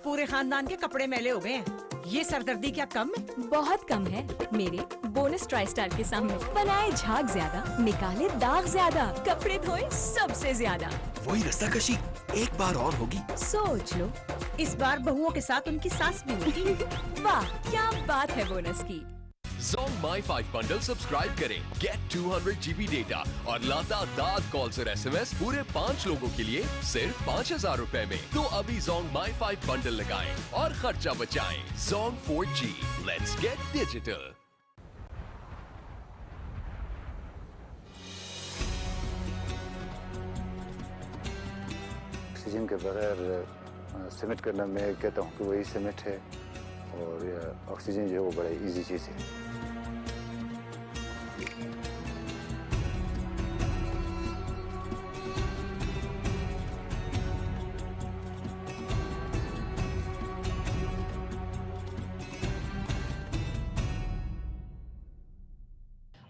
पूरे खानदान के कपड़े मैले हो गए हैं, ये सरदर्दी क्या कम है? बहुत कम है मेरे बोनस ट्राई स्टार के सामने। बनाए झाग ज्यादा, निकाले दाग ज्यादा, कपड़े धोए सबसे ज्यादा। वही रस्साकशी एक बार और होगी। सोच लो, इस बार बहुओं के साथ उनकी सास भी होगी। वाह, क्या बात है बोनस की। Zong My5 बंडल सब्सक्राइब करें, गेट 200 GB डेटा और लातादार कॉल्स और SMS पूरे 5 लोगों के लिए सिर्फ 5,000 रुपए में। तो अभी Zong My5 बंडल लगाएं और खर्चा बचाएं। Zong 4G, let's get digital। Oxygen के बगैर सिमट करना, मैं कहता हूँ कि वही सिमट है, और ऑक्सीजन जो है वो बड़ा इजी चीज़ है।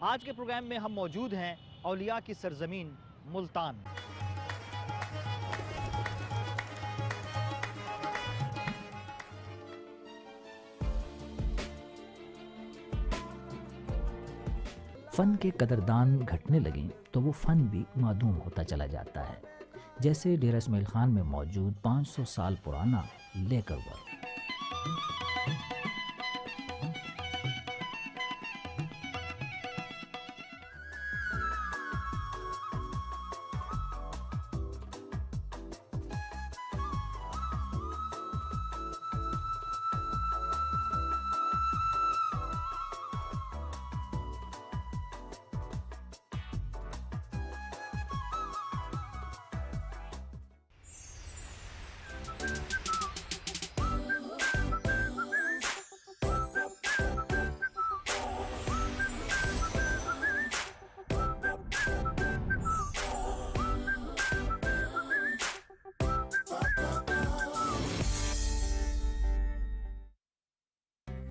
आज के प्रोग्राम में हम मौजूद हैं औलिया की सरजमीन मुल्तान। फन के कदरदान घटने लगे तो वो फन भी मादूम होता चला जाता है, जैसे डेरा इस्माइल खान में मौजूद 500 साल पुराना लेकर वर्क।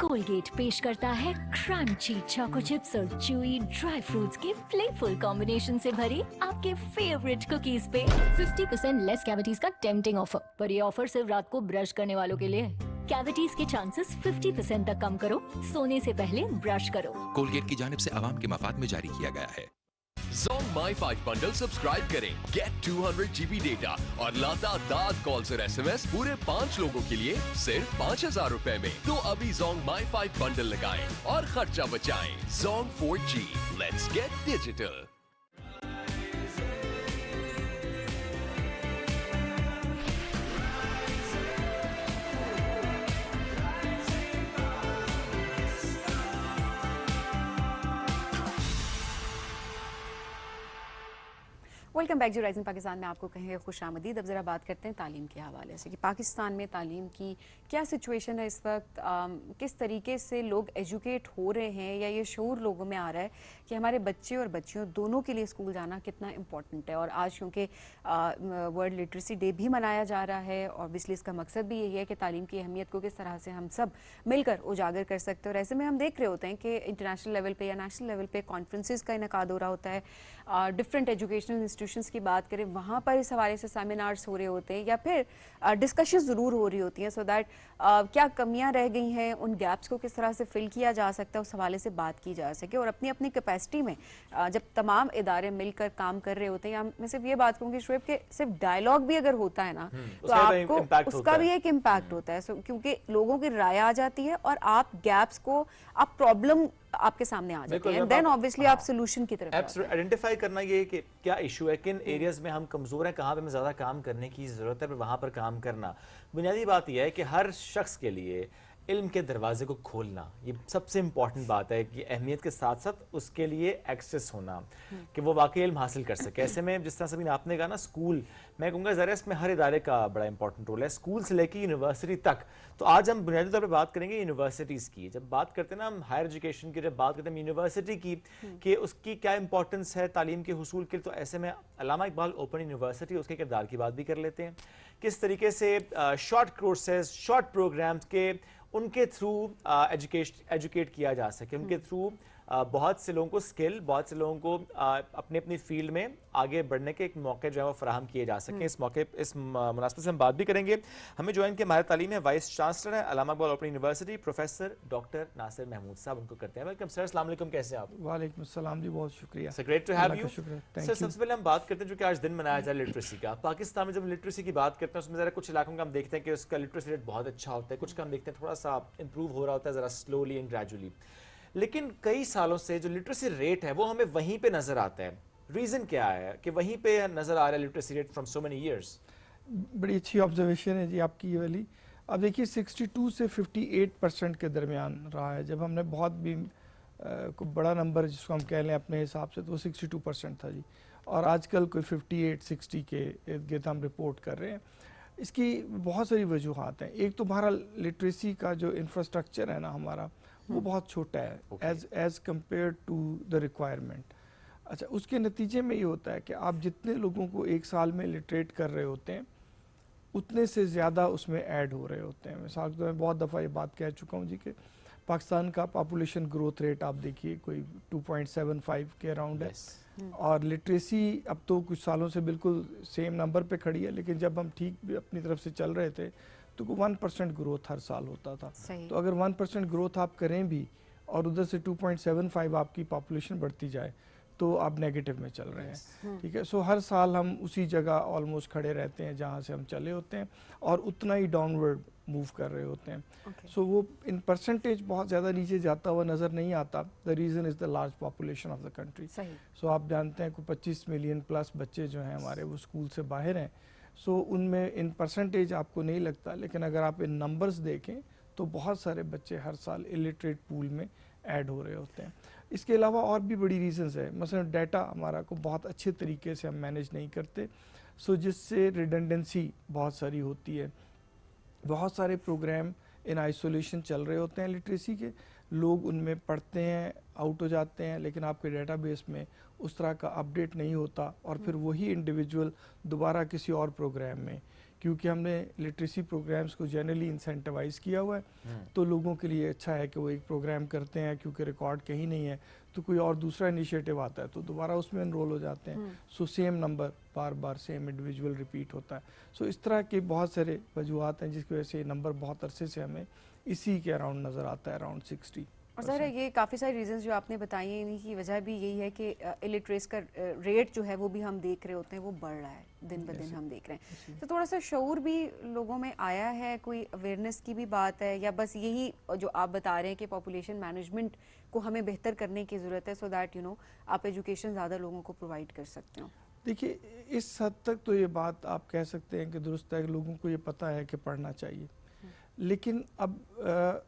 कोलगेट पेश करता है क्रंची चोको चिप्स और च्यूई ड्राई फ्रूट्स के प्लेफुल कॉम्बिनेशन से भरी आपके फेवरेट कुकीज पे 50% लेस कैविटीज का टेम्पटिंग ऑफर। पर ये ऑफर सिर्फ रात को ब्रश करने वालों के लिए है। कैविटीज के चांसेस 50% तक कम करो, सोने से पहले ब्रश करो। कोलगेट की जानिब से आवाम के मफाद में जारी किया गया है। Zong My5 bundle सब्सक्राइब करें, get 200 GB डेटा और लातादार कॉल्स और SMS पूरे 5 लोगों के लिए सिर्फ 5,000 रुपए में। तो अभी Zong My5 बंडल लगाएं और खर्चा बचाएं। Zong 4G, let's get digital। Welcome back. जो राइजिंग पाकिस्तान में आपको कहेंगे खुश आमदीद। अब ज़रा बात करते हैं तालीम के हवाले से कि पाकिस्तान में तालीम की क्या सिचुएशन है इस वक्त, किस तरीके से लोग एजुकेट हो रहे हैं या ये शऊर लोगों में आ रहा है कि हमारे बच्चे और बच्चियों दोनों के लिए स्कूल जाना कितना इम्पॉर्टेंट है। और आज क्योंकि वर्ल्ड लिटरेसी डे भी मनाया जा रहा है, ऑब्वियसली इसका मकसद भी यही है कि तालीम की अहमियत को किस तरह से हम सब मिलकर उजागर कर सकते हैं। और ऐसे में हम देख रहे होते हैं कि इंटरनेशनल लेवल पर या नेशनल लेवल पर कॉन्फ्रेंसेस का इनकाद हो रहा होता है, डिफरेंट एजुकेशनल इंस्टीट्यूशंस की बात करें वहाँ पर इस हवाले से सेमिनार्स हो रहे होते हैं या फिर डिस्कशन ज़रूर हो रही होती हैं, सो दैट क्या कमियाँ रह गई हैं, उन गैप्स को किस तरह से फिल किया जा सकता है, उस हवाले से बात की जा सके। और अपनी अपनी कैपेसिटी में जब तमाम इदारे मिलकर काम कर रहे होते हैं, या मैं सिर्फ ये बात कहूँगी शुएब के सिर्फ डायलॉग भी अगर होता है ना तो आपको उसका भी एक इम्पैक्ट होता है, क्योंकि लोगों की राय आ जाती है और आप गैप्स को, आप प्रॉब्लम आपके सामने आ जाती है, देन ऑब्वियसली आप सोल्यूशन की तरफ आइडेंटिफाई करना ये कि क्या इशू है, किन एरियाज में हम कमजोर हैं, कहाँ पे हमें ज़्यादा काम करने की ज़रूरत है, फिर वहाँ पर काम करना। बुनियादी बात यह है कि हर शख्स के लिए इल्म के दरवाजे को खोलना ये सबसे इम्पॉर्टेंट बात है कि अहमियत के साथ साथ उसके लिए एक्सेस होना कि वो वाकई इल्म हासिल कर सके। ऐसे में जिस तरह से भी आपने कहा ना स्कूल, मैं कहूँगा ज़रा इसमें हर इदारे का बड़ा इंपॉर्टेंट रोल है, स्कूल से लेकर यूनिवर्सिटी तक। तो आज हम बुनियादी तौर पर बात करेंगे यूनिवर्सिटीज़ की। जब बात करते हैं ना हम हायर एजुकेशन की, जब बात करते हैं यूनिवर्सिटी की कि उसकी क्या इंपॉर्टेंस है तालीम के हुसूल के लिए, तो ऐसे में अल्लामा इकबाल ओपन यूनिवर्सिटी उसके किरदार की बात भी कर लेते हैं। किस तरीके से शॉर्ट कोर्सेज, शॉर्ट प्रोग्राम्स के उनके थ्रू एजुकेट किया जा सके, उनके थ्रू बहुत से लोगों को स्किल, बहुत से लोगों को अपनी अपनी फील्ड में आगे बढ़ने के एक मौके जो है वो फराहम किए जा सकें। इस मौके, इस मुनासिबत से हम बात भी करेंगे। हमें ज्वाइन के हमारे तालीम है वाइस चांसलर है Allama Iqbal open university professor doctor Nasir Mahmood sahab, उनको करते हैं वेलकम सर। अस्सलाम वालेकुम, कैसे हैं आप? वालेकुम अस्सलाम जी, बहुत शुक्रिया sir, great to have you sir. सबसे पहले हम बात करते हैं जो कि आज दिन मनाया जाए लिटरेसी का। पाकिस्तान में जब लिटरेसी की बात करते हैं उसमें ज़रा कुछ इलाकों का हम देखते हैं कि उसका लिटरेसी रेट बहुत अच्छा होता है, कुछ का हम देखते हैं थोड़ा सा इंप्रूव हो रहा होता है, ज़रा स्लोली एंड ग्रेजुअली। लेकिन कई सालों से जो लिटरेसी रेट है वो हमें वहीं पे नजर आता है। रीजन क्या है कि वहीं पे नजर आ रहा है literacy rate from so many years? बड़ी अच्छी ऑब्जर्वेशन है जी आपकी ये वाली। अब देखिए 62 से 58% के दरमियान रहा है। जब हमने बहुत भी कोई बड़ा नंबर जिसको हम कह लें अपने हिसाब से, तो वो 62% था जी, और आजकल कोई 58-60 के इर्द गिर्द हम रिपोर्ट कर रहे हैं। इसकी बहुत सारी वजूहत हैं। एक तो बहरहाल लिटरेसी का जो इंफ्रास्ट्रक्चर है ना हमारा, वो बहुत छोटा है as compared to the requirement. अच्छा, उसके नतीजे में ये होता है कि आप जितने लोगों को एक साल में लिटरेट कर रहे होते हैं उतने से ज़्यादा उसमें ऐड हो रहे होते हैं। मिसाल तो मैं बहुत दफ़ा ये बात कह चुका हूँ जी कि पाकिस्तान का पॉपुलेशन ग्रोथ रेट आप देखिए कोई 2.75 के अराउंड है, और लिटरेसी अब तो कुछ सालों से बिल्कुल सेम नंबर पे खड़ी है, लेकिन जब हम ठीक भी अपनी तरफ से चल रहे थे तो 1% ग्रोथ हर साल होता था। तो अगर 1% ग्रोथ आप करें भी और उधर से 2.75 आपकी पॉपुलेशन बढ़ती जाए तो आप नेगेटिव में चल रहे हैं, ठीक है। सो हर साल हम उसी जगह ऑलमोस्ट खड़े रहते हैं जहाँ से हम चले होते हैं और उतना ही डाउनवर्ड मूव कर रहे होते हैं। सो वो इन परसेंटेज बहुत ज़्यादा नीचे जाता हुआ नज़र नहीं आता। The reason is the large population of the country. So आप जानते हैं कि 25 मिलियन प्लस बच्चे जो हैं हमारे वो स्कूल से बाहर हैं। सो उनमें इन परसेंटेज आपको नहीं लगता, लेकिन अगर आप इन नंबर्स देखें तो बहुत सारे बच्चे हर साल इलिटरेट पूल में ऐड हो रहे होते हैं। इसके अलावा और भी बड़ी रीजंस है, मसलन डाटा हमारा को बहुत अच्छे तरीके से हम मैनेज नहीं करते, सो जिससे रिडंडेंसी बहुत सारी होती है। बहुत सारे प्रोग्राम इन आइसोलेशन चल रहे होते हैं लिटरेसी के, लोग उनमें पढ़ते हैं, आउट हो जाते हैं, लेकिन आपके डेटाबेस में उस तरह का अपडेट नहीं होता, और फिर वही इंडिविजुअल दोबारा किसी और प्रोग्राम में, क्योंकि हमने लिटरेसी प्रोग्राम्स को जनरली इंसेंटिवाइज किया हुआ है तो लोगों के लिए अच्छा है कि वो एक प्रोग्राम करते हैं, क्योंकि रिकॉर्ड कहीं नहीं है तो कोई और दूसरा इनिशिएटिव आता है तो दोबारा उसमें एनरोल हो जाते हैं। सो सेम नंबर बार बार सेम इंडिविजुअल रिपीट होता है। सो इस तरह के बहुत सारे वजूहत हैं जिसकी वजह से नंबर बहुत अरसे से हमें इसी के अराउंड नज़र आता है, अराउंड 60। और सर ये काफ़ी सारे रीजंस जो आपने बताई हैं, इन्हीं की वजह भी यही है कि इलिटरेस का रेट जो है वो भी हम देख रहे होते हैं, वो बढ़ रहा है दिन ब दिन, हम देख रहे हैं। तो थोड़ा सा शऊर भी लोगों में आया है, कोई अवेयरनेस की भी बात है, या बस यही जो आप बता रहे हैं कि पॉपुलेशन मैनेजमेंट को हमें बेहतर करने की ज़रूरत है, सो दैट आप एजुकेशन ज़्यादा लोगों को प्रोवाइड कर सकते हो? देखिए, इस हद तक तो ये बात आप कह सकते हैं कि दुरुस्त है, लोगों को ये पता है कि पढ़ना चाहिए, लेकिन अब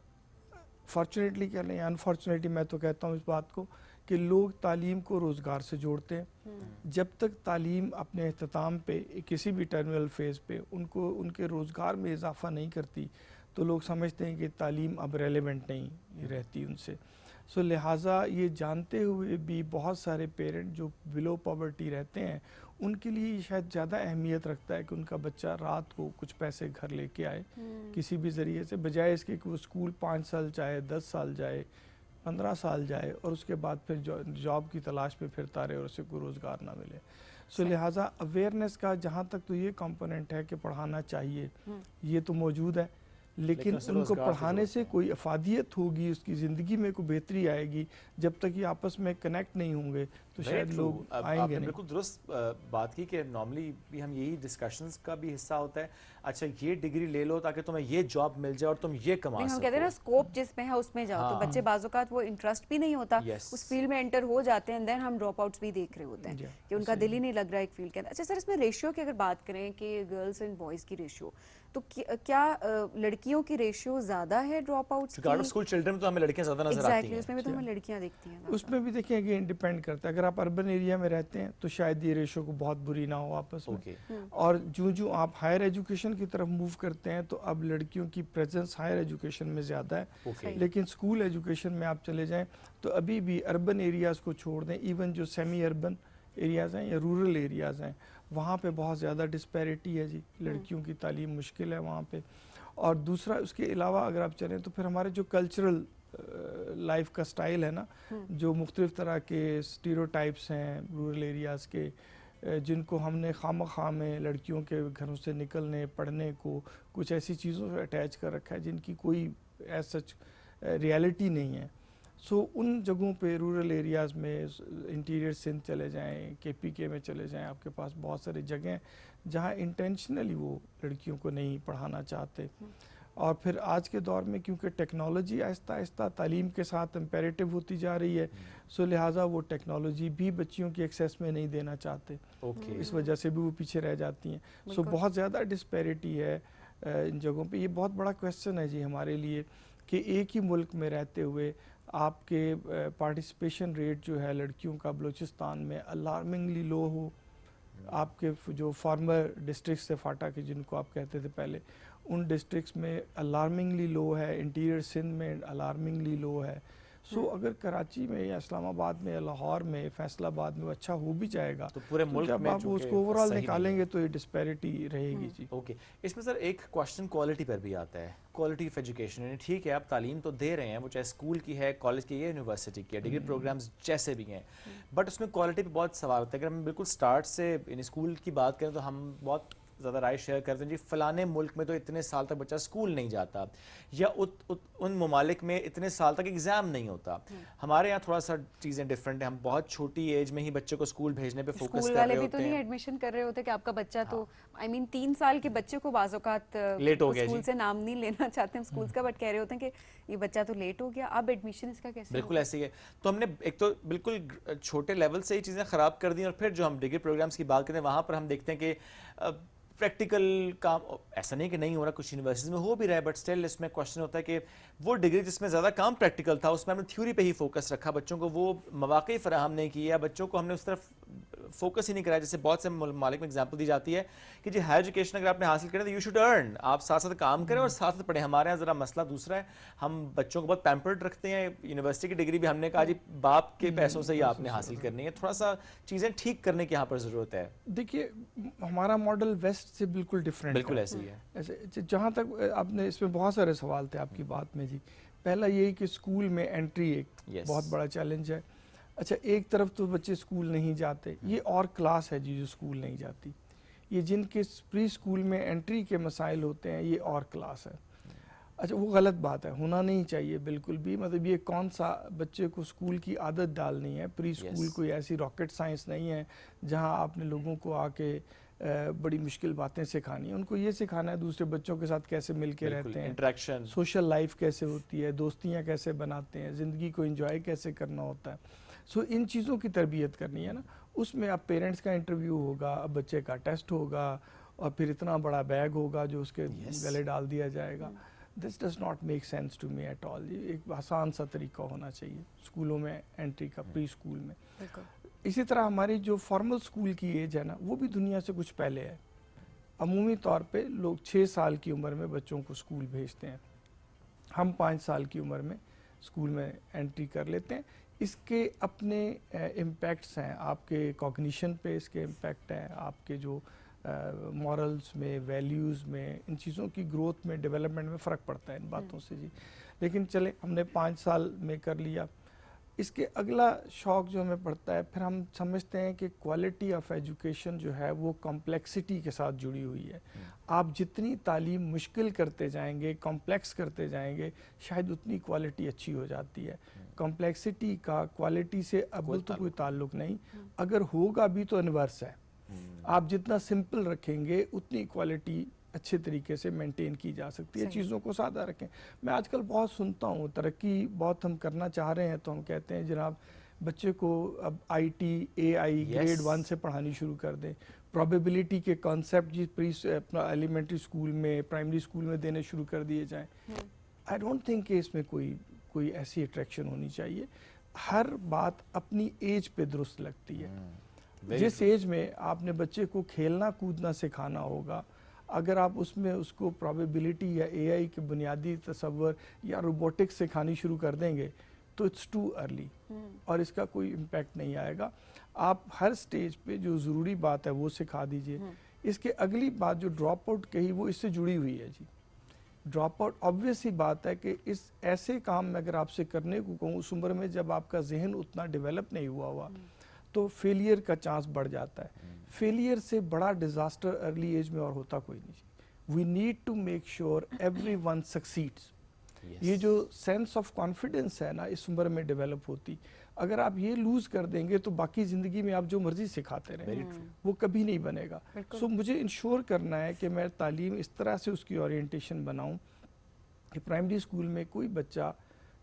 फॉर्चुनेटली कह लें, अनफॉर्चुनेटली मैं तो कहता हूँ इस बात को कि लोग तालीम को रोज़गार से जोड़ते हैं। जब तक तालीम अपने अख्ताम पे किसी भी टर्मिनल फेज़ पे उनको उनके रोज़गार में इजाफा नहीं करती, तो लोग समझते हैं कि तालीम अब रेलेवेंट नहीं रहती उनसे। सो लिहाजा ये जानते हुए भी बहुत सारे पेरेंट जो बिलो पॉवर्टी रहते हैं, उनके लिए शायद ज़्यादा अहमियत रखता है कि उनका बच्चा रात को कुछ पैसे घर लेके आए किसी भी ज़रिए से, बजाय इसके कि वो स्कूल 5 साल जाए, 10 साल जाए, 15 साल जाए और उसके बाद फिर जॉब की तलाश में फिरता रहे और उसे कोई रोज़गार ना मिले। सो लिहाजा अवेयरनेस का जहाँ तक तो ये कंपोनेंट है कि पढ़ाना चाहिए, ये तो मौजूद है, लेकिन उनको पढ़ाने से कोई अफादियत होगी, उसकी ज़िंदगी में कोई बेहतरी आएगी, जब तक ये आपस में कनेक्ट नहीं होंगे तो शायद लोग आएंगे नहीं। बिल्कुल दुरुस्त बात की कि नॉर्मली भी हम यही डिस्कशंस का भी हिस्सा होता है, अच्छा ये डिग्री ले लो ताकि तुम्हें ये जॉब मिल जाए और तुम ये कमा सको। हम कहते हैं ना स्कोप जिसमें है उसमें जाओ। तो बच्चे बाज़-औक़ात वो इंटरेस्ट भी नहीं होता, उस फील्ड में एंटर हो जाते हैं, देन हम ड्रॉप आउट्स भी देख रहे होते हैं कि उनका दिल ही नहीं लग रहा है एक फील्ड के अंदर। अच्छा सर, इसमें रेशियो की अगर बात करें कि गर्ल्स एंड बॉयज़ की रेशियो, तो क्या लड़कियों की रेशियो ज़्यादा है ड्रॉप आउट्स की? स्कूल चिल्ड्रन में तो हमें लड़कियां ज़्यादा नजर आती हैं। उसमें भी तो हमें लड़कियां दिखती हैं। उसमें भी देखिए कि डिपेंड करता है, अगर आप अर्बन एरिया में रहते हैं तो शायद ये रेशो को बहुत बुरी ना हो आपस में, और जो आप हायर एजुकेशन की तरफ मूव करते हैं तो अब लड़कियों की प्रेजेंस हायर एजुकेशन में ज़्यादा है, लेकिन स्कूल एजुकेशन में आप चले जाएं तो अभी भी अर्बन एरियाज़ को छोड़ दें, इवन जो सेमी अर्बन एरियाज़ हैं या रूरल एरियाज़ हैं, वहाँ पे बहुत ज़्यादा डिस्पैरिटी है जी, लड़कियों की तालीम मुश्किल है वहाँ पे। और दूसरा उसके अलावा अगर आप चलें तो फिर हमारे जो कल्चरल लाइफ का स्टाइल है ना, जो मुख्तलिफ़ तरह के स्टीरियोटाइप्स हैं रूरल एरियाज़ के, जिनको हमने खामखा में लड़कियों के घरों से निकलने पढ़ने को कुछ ऐसी चीज़ों से अटैच कर रखा है जिनकी कोई एज सच रियलिटी नहीं है। सो उन जगहों पे रूरल एरियाज़ में इंटीरियर सिंध चले जाएं, KPK में चले जाएं, आपके पास बहुत सारी जगह जहाँ इंटेंशनली वो लड़कियों को नहीं पढ़ाना चाहते। और फिर आज के दौर में क्योंकि टेक्नोलॉजी आहिस्ता आहिस्ता तालीम के साथ इम्पेरेटिव होती जा रही है, सो लिहाजा वो टेक्नोलॉजी भी बच्चियों की एक्सेस में नहीं देना चाहते, इस वजह से भी वो पीछे रह जाती हैं। सो बहुत ज़्यादा डिस्पैरिटी है इन जगहों पे। ये बहुत बड़ा क्वेश्चन है जी हमारे लिए कि एक ही मुल्क में रहते हुए आपके पार्टिसिपेशन रेट जो है लड़कियों का बलूचिस्तान में अलार्मिंगली लो हो, आपके जो फार्मर डिस्ट्रिक्ट्स थे फाटा के जिनको आप कहते थे पहले, उन डिस्ट्रिक्ट्स में अलार्मिंगली लो है, इंटीरियर सिंध में अलार्मिंगली लो है। सो अगर कराची में या इस्लामाबाद में या लाहौर में फैसलाबाद में अच्छा हो भी जाएगा तो पूरे मुल्क जब में आप उसको ओवरऑल निकालेंगे तो ये डिस्पैरिटी रहेगी जी। ओके, इसमें सर एक क्वेश्चन क्वालिटी पर भी आता है, क्वालिटी ऑफ एजुकेशन। ठीक है, आप तालीम तो दे रहे हैं, वो चाहे स्कूल की है, कॉलेज की है, यूनिवर्सिटी की है, डिग्री प्रोग्राम्स जैसे भी हैं, बट उसमें क्वालिटी पे बहुत सवाल होता है। अगर हम बिल्कुल स्टार्ट से इन स्कूल की बात करें तो हम बहुत ज़्यादा राय शेयर करते हैं जी फ़लाने मुल्क में तो इतने साल तक बच्चा स्कूल नहीं जाता, या उन ममालिक में इतने साल तक एग्ज़ाम नहीं होता। हमारे यहाँ थोड़ा सा चीज़ें डिफरेंट है, हम बहुत छोटी एज में ही बच्चे को स्कूल भेजने पे फोकस कर रहे होते हैं। स्कूल वाले भी तो नहीं एडमिशन कर रहे होते कि आपका बच्चा तो आई मीन 3 साल के बच्चे को बाज़-औक़ात लेट हो गया, स्कूल से नाम नहीं लेना चाहते हम स्कूल्स का, बट कह रहे होते हैं कि ये बच्चा तो लेट हो गया, अब एडमिशन इसका कैसे? बिल्कुल ऐसे ही है। तो हमने एक तो बिल्कुल छोटे लेवल से ही चीज़ें ख़राब कर दी, और फिर जो हम डिग्री प्रोग्राम्स की बात करते हैं वहाँ पर हम देखते हैं कि प्रैक्टिकल काम ऐसा नहीं कि नहीं हो रहा, कुछ यूनिवर्सिटीज़ में हो भी रहा है, बट स्टिल इसमें क्वेश्चन होता है कि वो डिग्री जिसमें ज़्यादा काम प्रैक्टिकल था उसमें हमने थ्योरी पे ही फोकस रखा, बच्चों को वो मौक़े फराहम नहीं किया, बच्चों को हमने उस तरफ फोकस ही नहीं कराया। जैसे बहुत से ममालिक में एग्जाम्पल दी जाती है कि जी हायर एजुकेशन अगर आपने हासिल करें तो यू शुड अर्न, आप साथ साथ काम करें और साथ साथ पढ़ें। हमारे यहाँ ज़रा मसला दूसरा है, हम बच्चों को बहुत पैम्पर्ड रखते हैं। यूनिवर्सिटी की डिग्री भी हमने कहा जी बाप के पैसों से ही आपने हासिल करनी है, थोड़ा सा चीज़ें ठीक करने की यहाँ पर ज़रूरत है। देखिए हमारा मॉडल वेस्ट से बिल्कुल डिफरेंट, बिल्कुल ऐसे ही है। ऐसे जहाँ तक आपने इसमें बहुत सारे सवाल थे आपकी बात में जी। पहला यही कि स्कूल में एंट्री एक बहुत बड़ा चैलेंज है। अच्छा, एक तरफ तो बच्चे स्कूल नहीं जाते, ये और क्लास है जी जो स्कूल नहीं जाती, ये जिनके प्री स्कूल में एंट्री के मसाइल होते हैं ये और क्लास है। अच्छा, वो गलत बात है, होना नहीं चाहिए बिल्कुल भी। मतलब ये कौन सा बच्चे को स्कूल की आदत डालनी है, प्री स्कूल कोई ऐसी रॉकेट साइंस नहीं है जहां आपने लोगों को आके बड़ी मुश्किल बातें सिखानी है। उनको ये सिखाना है दूसरे बच्चों के साथ कैसे मिल के रहते हैं, इंटरेक्शन, सोशल लाइफ कैसे होती है, दोस्तियाँ कैसे बनाते हैं, ज़िंदगी को एंजॉय कैसे करना होता है। सो इन चीज़ों की तरबियत करनी है ना। उसमें अब पेरेंट्स का इंटरव्यू होगा, अब बच्चे का टेस्ट होगा, और फिर इतना बड़ा बैग होगा जो उसके गले डाल दिया जाएगा। This does not make sense to me at all. एक आसान सा तरीका होना चाहिए स्कूलों में एंट्री का, प्री स्कूल में। इसी तरह हमारी जो फॉर्मल स्कूल की एज है ना, वो भी दुनिया से कुछ पहले है। अमूमी तौर पे लोग 6 साल की उम्र में बच्चों को स्कूल भेजते हैं, हम 5 साल की उम्र में स्कूल में एंट्री कर लेते हैं। इसके अपने इम्पैक्ट्स हैं, आपके कॉग्निशन पे इसके इम्पैक्ट हैं, आपके जो मॉरल्स में, वैल्यूज़ में, इन चीज़ों की ग्रोथ में, डेवलपमेंट में फ़र्क पड़ता है इन बातों से जी। लेकिन चले, हमने 5 साल में कर लिया। इसके अगला शौक जो हमें पड़ता है, फिर हम समझते हैं कि क्वालिटी ऑफ एजुकेशन जो है वो कॉम्प्लेक्सिटी के साथ जुड़ी हुई है। आप जितनी तालीम मुश्किल करते जाएंगे, कॉम्प्लेक्स करते जाएंगे, शायद उतनी क्वालिटी अच्छी हो जाती है। कॉम्प्लेक्सिटी का क्वालिटी से अव्वल तो कोई ताल्लुक नहीं, अगर होगा भी तो इनवर्स है। आप जितना सिंपल रखेंगे उतनी क्वालिटी अच्छे तरीके से मेंटेन की जा सकती है। चीज़ों को सादा रखें। मैं आजकल बहुत सुनता हूँ, तरक्की बहुत हम करना चाह रहे हैं तो हम कहते हैं जनाब बच्चे को अब IT AI ग्रेड 1 से पढ़ानी शुरू कर दें। प्रोबेबिलिटी के कॉन्सेप्ट जी प्री अपना एलिमेंट्री स्कूल में, प्राइमरी स्कूल में देने शुरू कर दिए जाएं। आई डोंट थिंक कि इसमें कोई ऐसी अट्रैक्शन होनी चाहिए। हर बात अपनी एज पे दुरुस्त लगती है। जिस एज में आपने बच्चे को खेलना कूदना सिखाना होगा, अगर आप उसमें उसको प्रोबेबिलिटी या AI के बुनियादी तसव्वुर या रोबोटिक्स सिखानी शुरू कर देंगे तो इट्स टू अर्ली और इसका कोई इम्पैक्ट नहीं आएगा। आप हर स्टेज पे जो ज़रूरी बात है वो सिखा दीजिए। इसके अगली बात जो ड्रॉप आउट कही वो इससे जुड़ी हुई है जी। ड्रॉप आउट ऑब्वियस ही बात है कि इस ऐसे काम में अगर आपसे करने को कहूँ उस उम्र में जब आपका जहन उतना डेवलप नहीं हुआ तो फेलियर का चांस बढ़ जाता है। फेलियर से बड़ा डिजास्टर अर्ली एज में और होता कोई नहीं। We need to make sure everyone succeeds. ये जो सेंस ऑफ कॉन्फिडेंस है ना इस उम्र में डेवलप होती, अगर आप ये लूज कर देंगे तो बाकी ज़िंदगी में आप जो मर्जी सिखाते रहें वो कभी नहीं बनेगा। सो मुझे इंश्योर करना है कि मैं तालीम इस तरह से उसकी ओरिएंटेशन बनाऊं कि प्राइमरी स्कूल में कोई बच्चा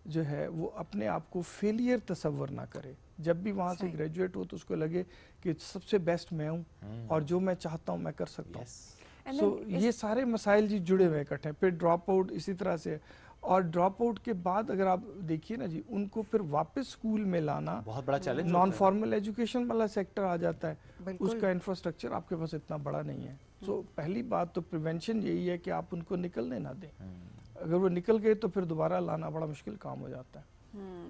जो है वो अपने आप को फेलियर तसव्वुर ना करे। जब भी वहाँ से ग्रेजुएट हो तो उसको लगे कि सबसे बेस्ट मैं हूँ और जो मैं चाहता हूँ मैं कर सकता हूँ। सो ये सारे मसाइल जी जुड़े हुए इकट्ठे। फिर ड्रॉप आउट इसी तरह से, और ड्रॉप आउट के बाद अगर आप देखिए ना जी उनको फिर वापस स्कूल में लाना बहुत बड़ा चैलेंज। नॉन फॉर्मल एजुकेशन वाला सेक्टर आ जाता है, उसका इंफ्रास्ट्रक्चर आपके पास इतना बड़ा नहीं है। सो पहली बात तो प्रिवेंशन यही है कि आप उनको निकलने ना दें। अगर वो निकल गए तो फिर दोबारा लाना बड़ा मुश्किल काम हो जाता है।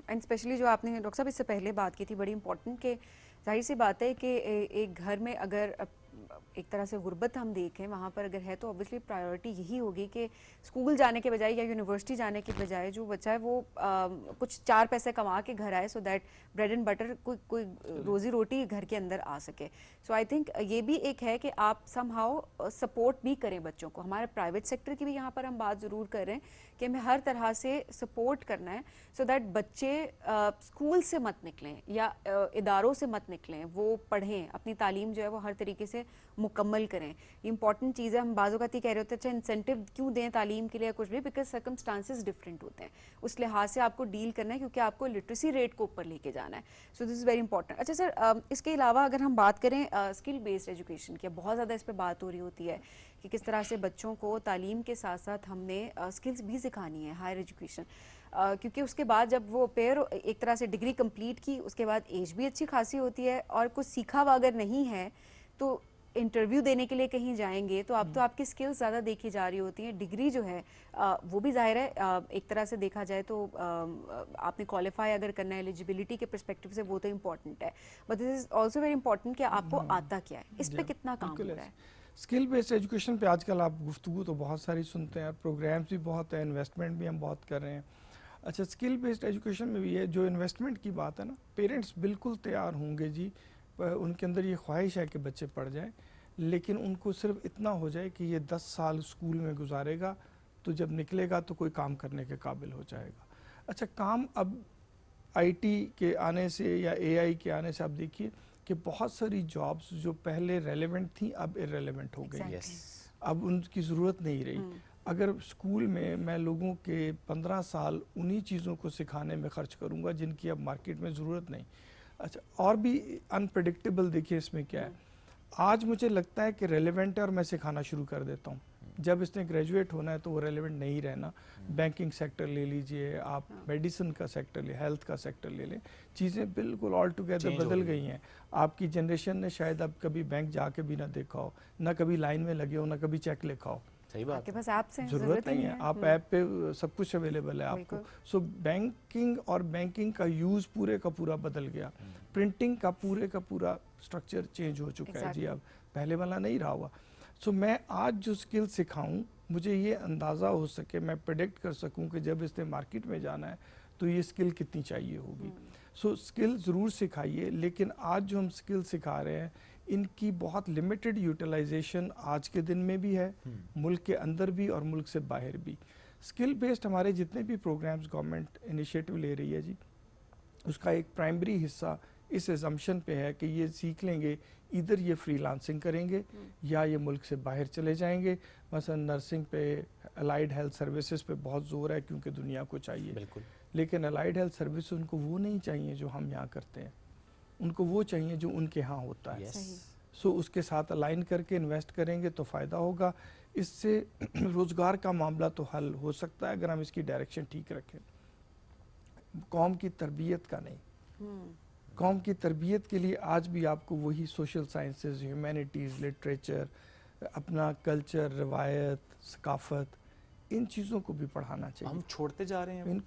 एंड स्पेशली जो आपने डॉक्टर साहब इससे पहले बात की थी बड़ी इंपॉर्टेंट, कि जाहिर सी बात है कि एक घर में अगर एक तरह से गुर्बत हम देखें वहाँ पर अगर है तो ऑब्वियसली प्रायोरिटी यही होगी कि स्कूल जाने के बजाय या यूनिवर्सिटी जाने के बजाय जो बच्चा है वो कुछ 4 पैसे कमा के घर आए, so that bread and butter कोई रोजी रोटी घर के अंदर आ सके। सो आई थिंक ये भी एक है कि आप समहाउ सपोर्ट भी करें बच्चों को। हमारे प्राइवेट सेक्टर की भी यहाँ पर हम बात ज़रूर कर रहे हैं कि हमें हर तरह से सपोर्ट करना है सो दैट बच्चे स्कूल से मत निकलें या इदारों से मत निकलें, वो पढ़ें, अपनी तालीम जो है वो हर तरीके से मुकम्मल करें। इंपॉर्टेंट चीज़ है। हम बाज़-औक़ात कह रहे होते हैं अच्छा इंसेंटिव क्यों दें तालीम के लिए कुछ भी, बिकॉज सर्कमस्टांसेस डिफरेंट होते हैं, उस लिहाज से आपको डील करना है क्योंकि आपको लिटरेसी रेट को ऊपर लेके जाना है। So this is very important. अच्छा सर, इसके अलावा अगर हम बात करें स्किल बेस्ड एजुकेशन की, बहुत ज़्यादा इस पर बात हो रही होती है कि किस तरह से बच्चों को तालीम के साथ साथ हमने स्किल्स भी सिखानी है, हायर एजुकेशन, क्योंकि उसके बाद जब वो पेयर एक तरह से डिग्री कंप्लीट की उसके बाद एज भी अच्छी खासी होती है और कुछ सीखा हुआ अगर नहीं है तो इंटरव्यू देने के लिए कहीं जाएंगे तो आप तो आपकी स्किल्स ज़्यादा देखी जा रही होती हैं। डिग्री जो है वो भी जाहिर है एक तरह से देखा जाए तो आपने क्वालिफाई अगर करना है एलिजिबिलिटी के पर्सपेक्टिव से वो तो इम्पॉर्टेंट है, but this is also very important कि आपको आता क्या है, इस पे कितना काम हो रहा है। स्किल बेस्ड एजुकेशन पे आजकल आप गुफ्तगू तो बहुत सारी सुनते हैं, प्रोग्राम्स भी बहुत है, इन्वेस्टमेंट भी हम बहुत कर रहे हैं। अच्छा, स्किल बेस्ड एजुकेशन में भी है जो इन्वेस्टमेंट की बात है ना, पेरेंट्स बिल्कुल तैयार होंगे जी, उनके अंदर ये ख्वाहिश है कि बच्चे पढ़ जाएं, लेकिन उनको सिर्फ इतना हो जाए कि ये 10 साल स्कूल में गुजारेगा तो तो जब निकलेगा तो कोई काम करने के काबिल हो जाएगा। अच्छा, काम अब आईटी के आने से या एआई के आने से आप देखिए कि बहुत सारी जॉब्स जो पहले रेलेवेंट थी अब इररेलेवेंट हो गई। अब उनकी ज़रूरत नहीं रही। अगर स्कूल में मैं लोगों के 15 साल उन्हीं चीज़ों को सिखाने में खर्च करूंगा जिनकी अब मार्केट में ज़रूरत नहीं। अच्छा, और भी अनप्रेडिक्टेबल देखिए इसमें क्या है, आज मुझे लगता है कि रेलेवेंट है और मैं सिखाना शुरू कर देता हूँ। जब इसने ग्रेजुएट होना है तो वो रेलेवेंट नहीं रहना। बैंकिंग सेक्टर ले लीजिए आप, मेडिसिन का सेक्टर ले, हेल्थ का सेक्टर ले लें, चीज़ें बिल्कुल ऑल टुगेदर बदल गई हैं। आपकी जनरेशन ने शायद अब कभी बैंक जाके भी ना देखा हो, ना कभी लाइन में लगे हो, ना कभी चेक लिखा हो। सही बात, आपके पास ऐप से ज़रूरत नहीं है, आप ऐप पे सब कुछ अवेलेबल है आपको। सो बैंकिंग और बैंकिंग का यूज़ पूरे का पूरा बदल गया। प्रिंटिंग का पूरा स्ट्रक्चर चेंज हो चुका है जी, अब पहले वाला नहीं रहा हुआ। सो मैं आज जो स्किल सिखाऊं, मुझे ये अंदाज़ा हो सके, मैं प्रेडिक्ट कर सकूं कि जब इसने मार्केट में जाना है तो ये स्किल कितनी चाहिए होगी। सो स्किल ज़रूर सिखाइए, लेकिन आज जो हम स्किल सिखा रहे हैं इनकी बहुत लिमिटेड यूटिलाइजेशन आज के दिन में भी है, मुल्क के अंदर भी और मुल्क से बाहर भी। स्किल बेस्ड हमारे जितने भी प्रोग्राम्स गवर्नमेंट इनिशिएटिव ले रही है जी, उसका एक प्राइमरी हिस्सा इस एजम्पशन पे है कि ये सीख लेंगे, इधर ये फ्रीलांसिंग करेंगे या ये मुल्क से बाहर चले जाएंगे। मसलन नर्सिंग पे, अलाइड हेल्थ सर्विसेज पे बहुत ज़ोर है क्योंकि दुनिया को चाहिए। बिल्कुल। लेकिन अलाइड हेल्थ सर्विस उनको वो नहीं चाहिए जो हम यहाँ करते हैं, उनको वो चाहिए जो उनके यहाँ होता है। सो उसके साथ अलाइन करके इन्वेस्ट करेंगे तो फ़ायदा होगा। इससे रोज़गार का मामला तो हल हो सकता है अगर हम इसकी डायरेक्शन ठीक रखें। कौम की तरबियत का नहीं, कौम की तरबियत के लिए आज भी आपको वही सोशल साइंसेज, ह्यूमैनिटीज़, लिटरेचर, अपना कल्चर, रवायत, सकाफ़त, इन चीज़ों को भी पढ़ाना चाहिए। हम छोड़ते जा रहे हैं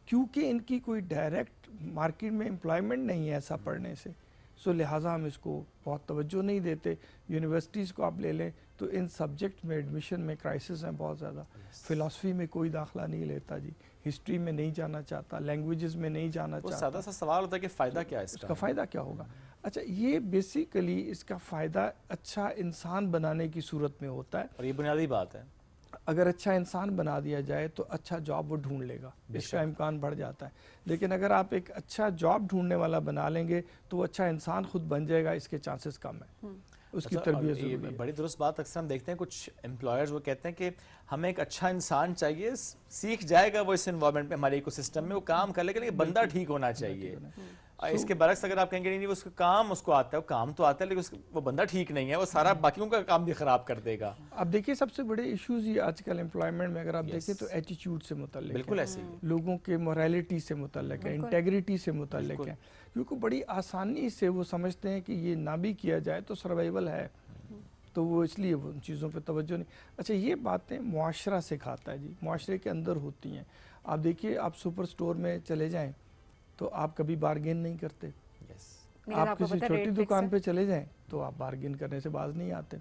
क्योंकि इनकी कोई डायरेक्ट मार्केट में एम्प्लॉयमेंट नहीं है ऐसा पढ़ने से। सो लिहाजा हम इसको बहुत तवज्जो नहीं देते। यूनिवर्सिटीज़ को आप ले लें तो इन सब्जेक्ट में एडमिशन में क्राइसिस हैं बहुत ज़्यादा। फ़िलासफ़ी में कोई दाखिला नहीं लेता जी, हिस्ट्री में नहीं जाना चाहता, लैंग्वेजेस में नहीं जाना चाहता। सादा सा सवाल होता है कि फ़ायदा क्या है इसका फ़ायदा क्या होगा? अच्छा, ये बेसिकली इसका फ़ायदा अच्छा इंसान बनाने की सूरत में होता है, और ये बुनियादी बात है। अगर अच्छा इंसान बना दिया जाए तो अच्छा जॉब वो ढूंढ लेगा, इसका इम्कान बढ़ जाता है। लेकिन अगर आप एक अच्छा जॉब ढूंढने वाला बना लेंगे तो वो अच्छा इंसान खुद बन जाएगा, इसके चांसेस कम है। उसकी तरबियत ज़रूरी है। बड़ी दुरुस्त बात अक्सर हम देखते हैं कुछ एम्प्लॉयर्स वो कहते हैं कि हमें एक अच्छा इंसान चाहिए, सीख जाएगा वो इस एनवायरनमेंट में, हमारे इकोसिस्टम में वो काम कर लेगा, लेकिन बंदा ठीक होना चाहिए। इसके बरक्स अगर आप कहेंगे नहीं वो उसका काम उसको आता है, वो काम तो आता है लेकिन वो बंदा ठीक नहीं है, वो सारा बाकियों का काम भी खराब कर देगा। अब देखिए सबसे बड़े इश्यूज ये आजकल एम्प्लॉयमेंट में अगर आप देखें तो एटीट्यूड से मुतल्लिक बिल्कुल ऐसे ही, लोगों के मोरालिटी से मुतल्लिक है, इंटेग्रिटी से मुतल्लिक है, क्योंकि बड़ी आसानी से वो समझते हैं कि ये ना भी किया जाए तो सर्वाइवल है, तो वो इसलिए वो उन चीज़ों पे तवज्जो नहीं। अच्छा, ये बातें मुआशरा सिखाता है जी, मुआशरे के अंदर होती हैं। आप देखिए, आप सुपर स्टोर में चले जाएं तो आप कभी बार्गेन नहीं करते। आप किसी छोटी दुकान पे चले जाएं तो आप बार्गेन करने से बाज नहीं आते,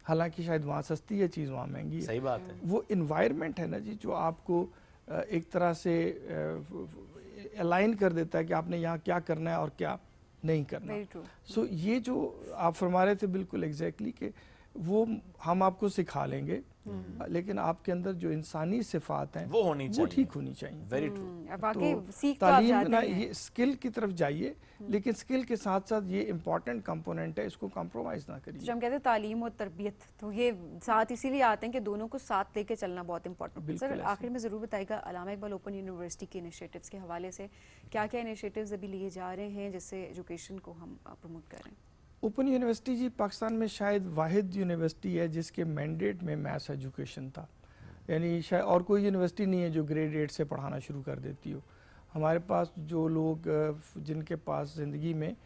हालांकि शायद वहाँ सस्ती है चीज़, वहाँ महंगी है। सही बात है। वो इन्वायरमेंट है ना जी जो आपको एक तरह से अलाइन कर देता है कि आपने यहाँ क्या करना है और क्या नहीं करना। सो ये जो आप फरमा रहे थे बिल्कुल एग्जैक्टली कि वो हम आपको सिखा लेंगे, लेकिन आपके अंदर जो इंसानी सिफात हैं वो होनी चाहिए, वो ठीक होनी चाहिए। Very true. तो तालीम ना ये स्किल की तरफ जाइए, लेकिन स्किल के साथ साथ ये इम्पोर्टेंट कंपोनेंट है, इसको कॉम्प्रोमाइज़ ना करिए। जो हम कहते हैं तालीम और तरबियत, तो ये साथ इसीलिए आते हैं कि दोनों को साथ लेके चलना बहुत इंपॉर्टेंट है। सर आखिर में ज़रूर बताइएगा अल्लामा इकबाल ओपन यूनिवर्सिटी के इनिशिएटिव्स के हवाले से क्या क्या इनिशिएटिव्स अभी लिए जा रहे हैं जिससे एजुकेशन को हम प्रमोट कर रहे हैं? ओपन यूनिवर्सिटी जी पाकिस्तान में शायद वाहिद यूनिवर्सिटी है जिसके मैंडेट में मैथ्स एजुकेशन था, यानी शायद और कोई यूनिवर्सिटी नहीं है जो ग्रेड 8 से पढ़ाना शुरू कर देती हो। हमारे पास जो लोग जिनके पास ज़िंदगी में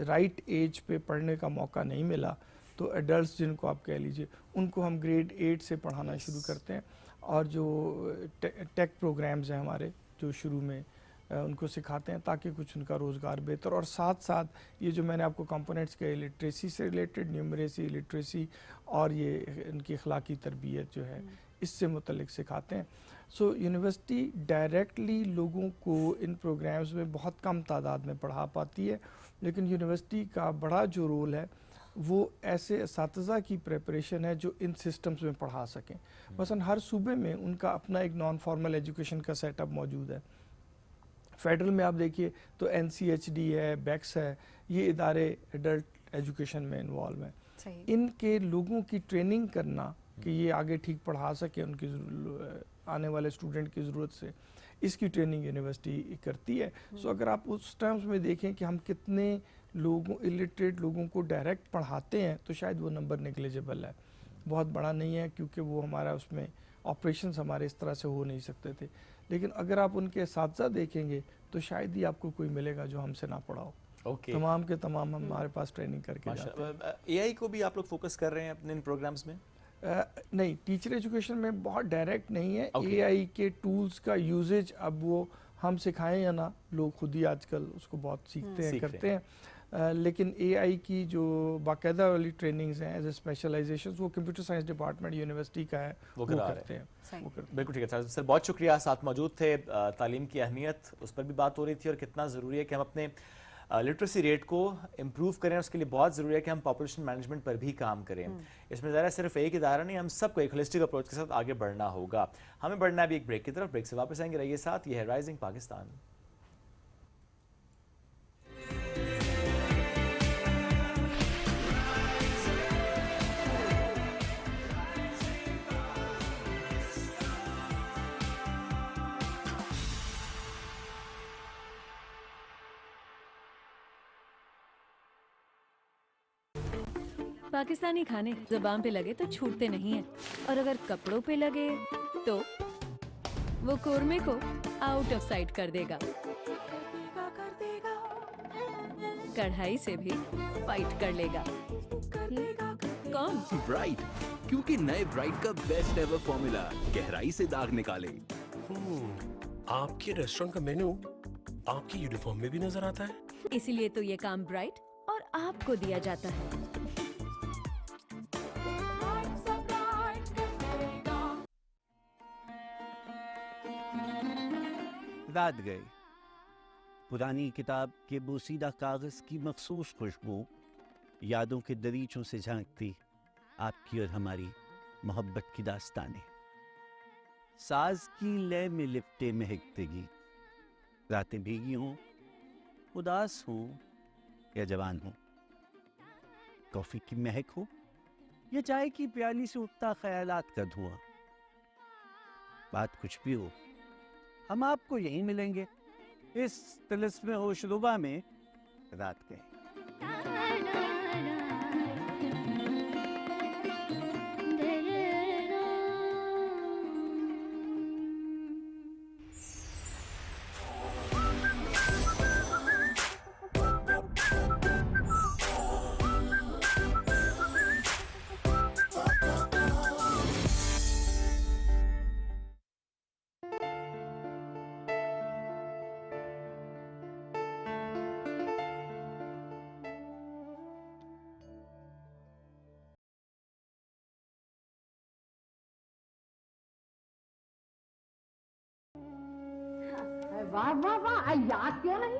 राइट एज पे पढ़ने का मौका नहीं मिला, तो एडल्ट्स जिनको आप कह लीजिए, उनको हम ग्रेड 8 से पढ़ाना शुरू करते हैं। और जो टेक प्रोग्राम्स हैं हमारे जो शुरू में उनको सिखाते हैं ताकि कुछ उनका रोज़गार बेहतर, और साथ साथ ये जो मैंने आपको कंपोनेंट्स कहे लिटरेसी से रिलेटेड, न्यूमरेसी, लिटरेसी और ये इनकी अखलाकी तरबियत जो है इससे मुतल्लिक सिखाते हैं। सो यूनिवर्सिटी डायरेक्टली लोगों को इन प्रोग्राम्स में बहुत कम तादाद में पढ़ा पाती है, लेकिन यूनिवर्सिटी का बड़ा जो रोल है वो ऐसे इसातिज़ा की प्रिपरेशन है जो इन सिस्टम्स में पढ़ा सकें। मसलन हर सूबे में उनका अपना एक नॉन फॉर्मल एजुकेशन का सेटअप मौजूद है। फेडरल में आप देखिए तो NCHD है, BECS है, ये इदारे एडल्ट एजुकेशन में इन्वॉल्व हैं। इनके लोगों की ट्रेनिंग करना कि ये आगे ठीक पढ़ा सके उनकी आने वाले स्टूडेंट की ज़रूरत से, इसकी ट्रेनिंग यूनिवर्सिटी करती है। सो अगर आप उस टर्म्स में देखें कि हम कितने लोगों इलिटरेट लोगों को डायरेक्ट पढ़ाते हैं तो शायद वो नंबर नेग्लिजिबल है, बहुत बड़ा नहीं है, क्योंकि वो हमारा उसमें ऑपरेशंस हमारे इस तरह से हो नहीं सकते थे। लेकिन अगर आप उनके असातिज़ा देखेंगे तो शायद ही आपको कोई मिलेगा जो हमसे ना पढ़ा हो। तमाम के तमाम हमारे पास ट्रेनिंग करके जाते हैं। AI को भी आप लोग फोकस कर रहे हैं अपने इन प्रोग्राम्स में? नहीं, टीचर एजुकेशन में बहुत डायरेक्ट नहीं है। AI के टूल्स का यूजेज अब वो हम सिखाएं या ना, लोग खुद ही आजकल उसको बहुत सीखते हैं, करते हैं। लेकिन AI की जो बाकायदा वाली ट्रेनिंग्स हैं एज ए स्पेशलाइजेशन, वो कंप्यूटर साइंस डिपार्टमेंट यूनिवर्सिटी का है, वो करते हैं। बिल्कुल ठीक है सर, बहुत शुक्रिया, साथ मौजूद थे। तालीम की अहमियत उस पर भी बात हो रही थी और कितना ज़रूरी है कि हम अपने लिटरेसी रेट को इम्प्रूव करें। उसके लिए बहुत ज़रूरी है कि हम पॉपुलेशन मैनेजमेंट पर भी काम करें। इसमें ज़रा सिर्फ एक इदारा नहीं, हम सबको एक होलिस्टिक अप्रोच के साथ आगे बढ़ना होगा। हमें बढ़ना है अभी एक ब्रेक की तरफ, ब्रेक से वापस आएंगे, रहिए साथ। ये है राइजिंग पाकिस्तान। पाकिस्तानी खाने ज़ुबान पे लगे तो छूटते नहीं हैं, और अगर कपड़ों पे लगे तो वो कोरमे को आउट ऑफ साइट कर देगा। कढ़ाई से भी फाइट कर लेगा। कौन? ब्राइट, क्योंकि नए ब्राइट का बेस्ट एवर फॉर्मूला गहराई से दाग निकाले। आपके रेस्टोरेंट का मेन्यू आपकी यूनिफॉर्म में भी नजर आता है। इसीलिए तो ये काम ब्राइट और आपको दिया जाता है। रात गए, पुरानी किताब के बोसीदा कागज की मखसूस खुशबू यादों के दरीचों से झांकती आपकी और हमारी मोहब्बत की दास्तानें। साज की लय में लिपटे महकते गीत। रातें भीगी हों, उदास हों या जवान हों, कॉफी की महक हो या चाय की प्याली से उठता ख्यालात का धुआं, बात कुछ भी हो, हम आपको यहीं मिलेंगे इस तिलिस्मे होशरुबा में रात के। वाह वाह वाह, याद क्यों नहीं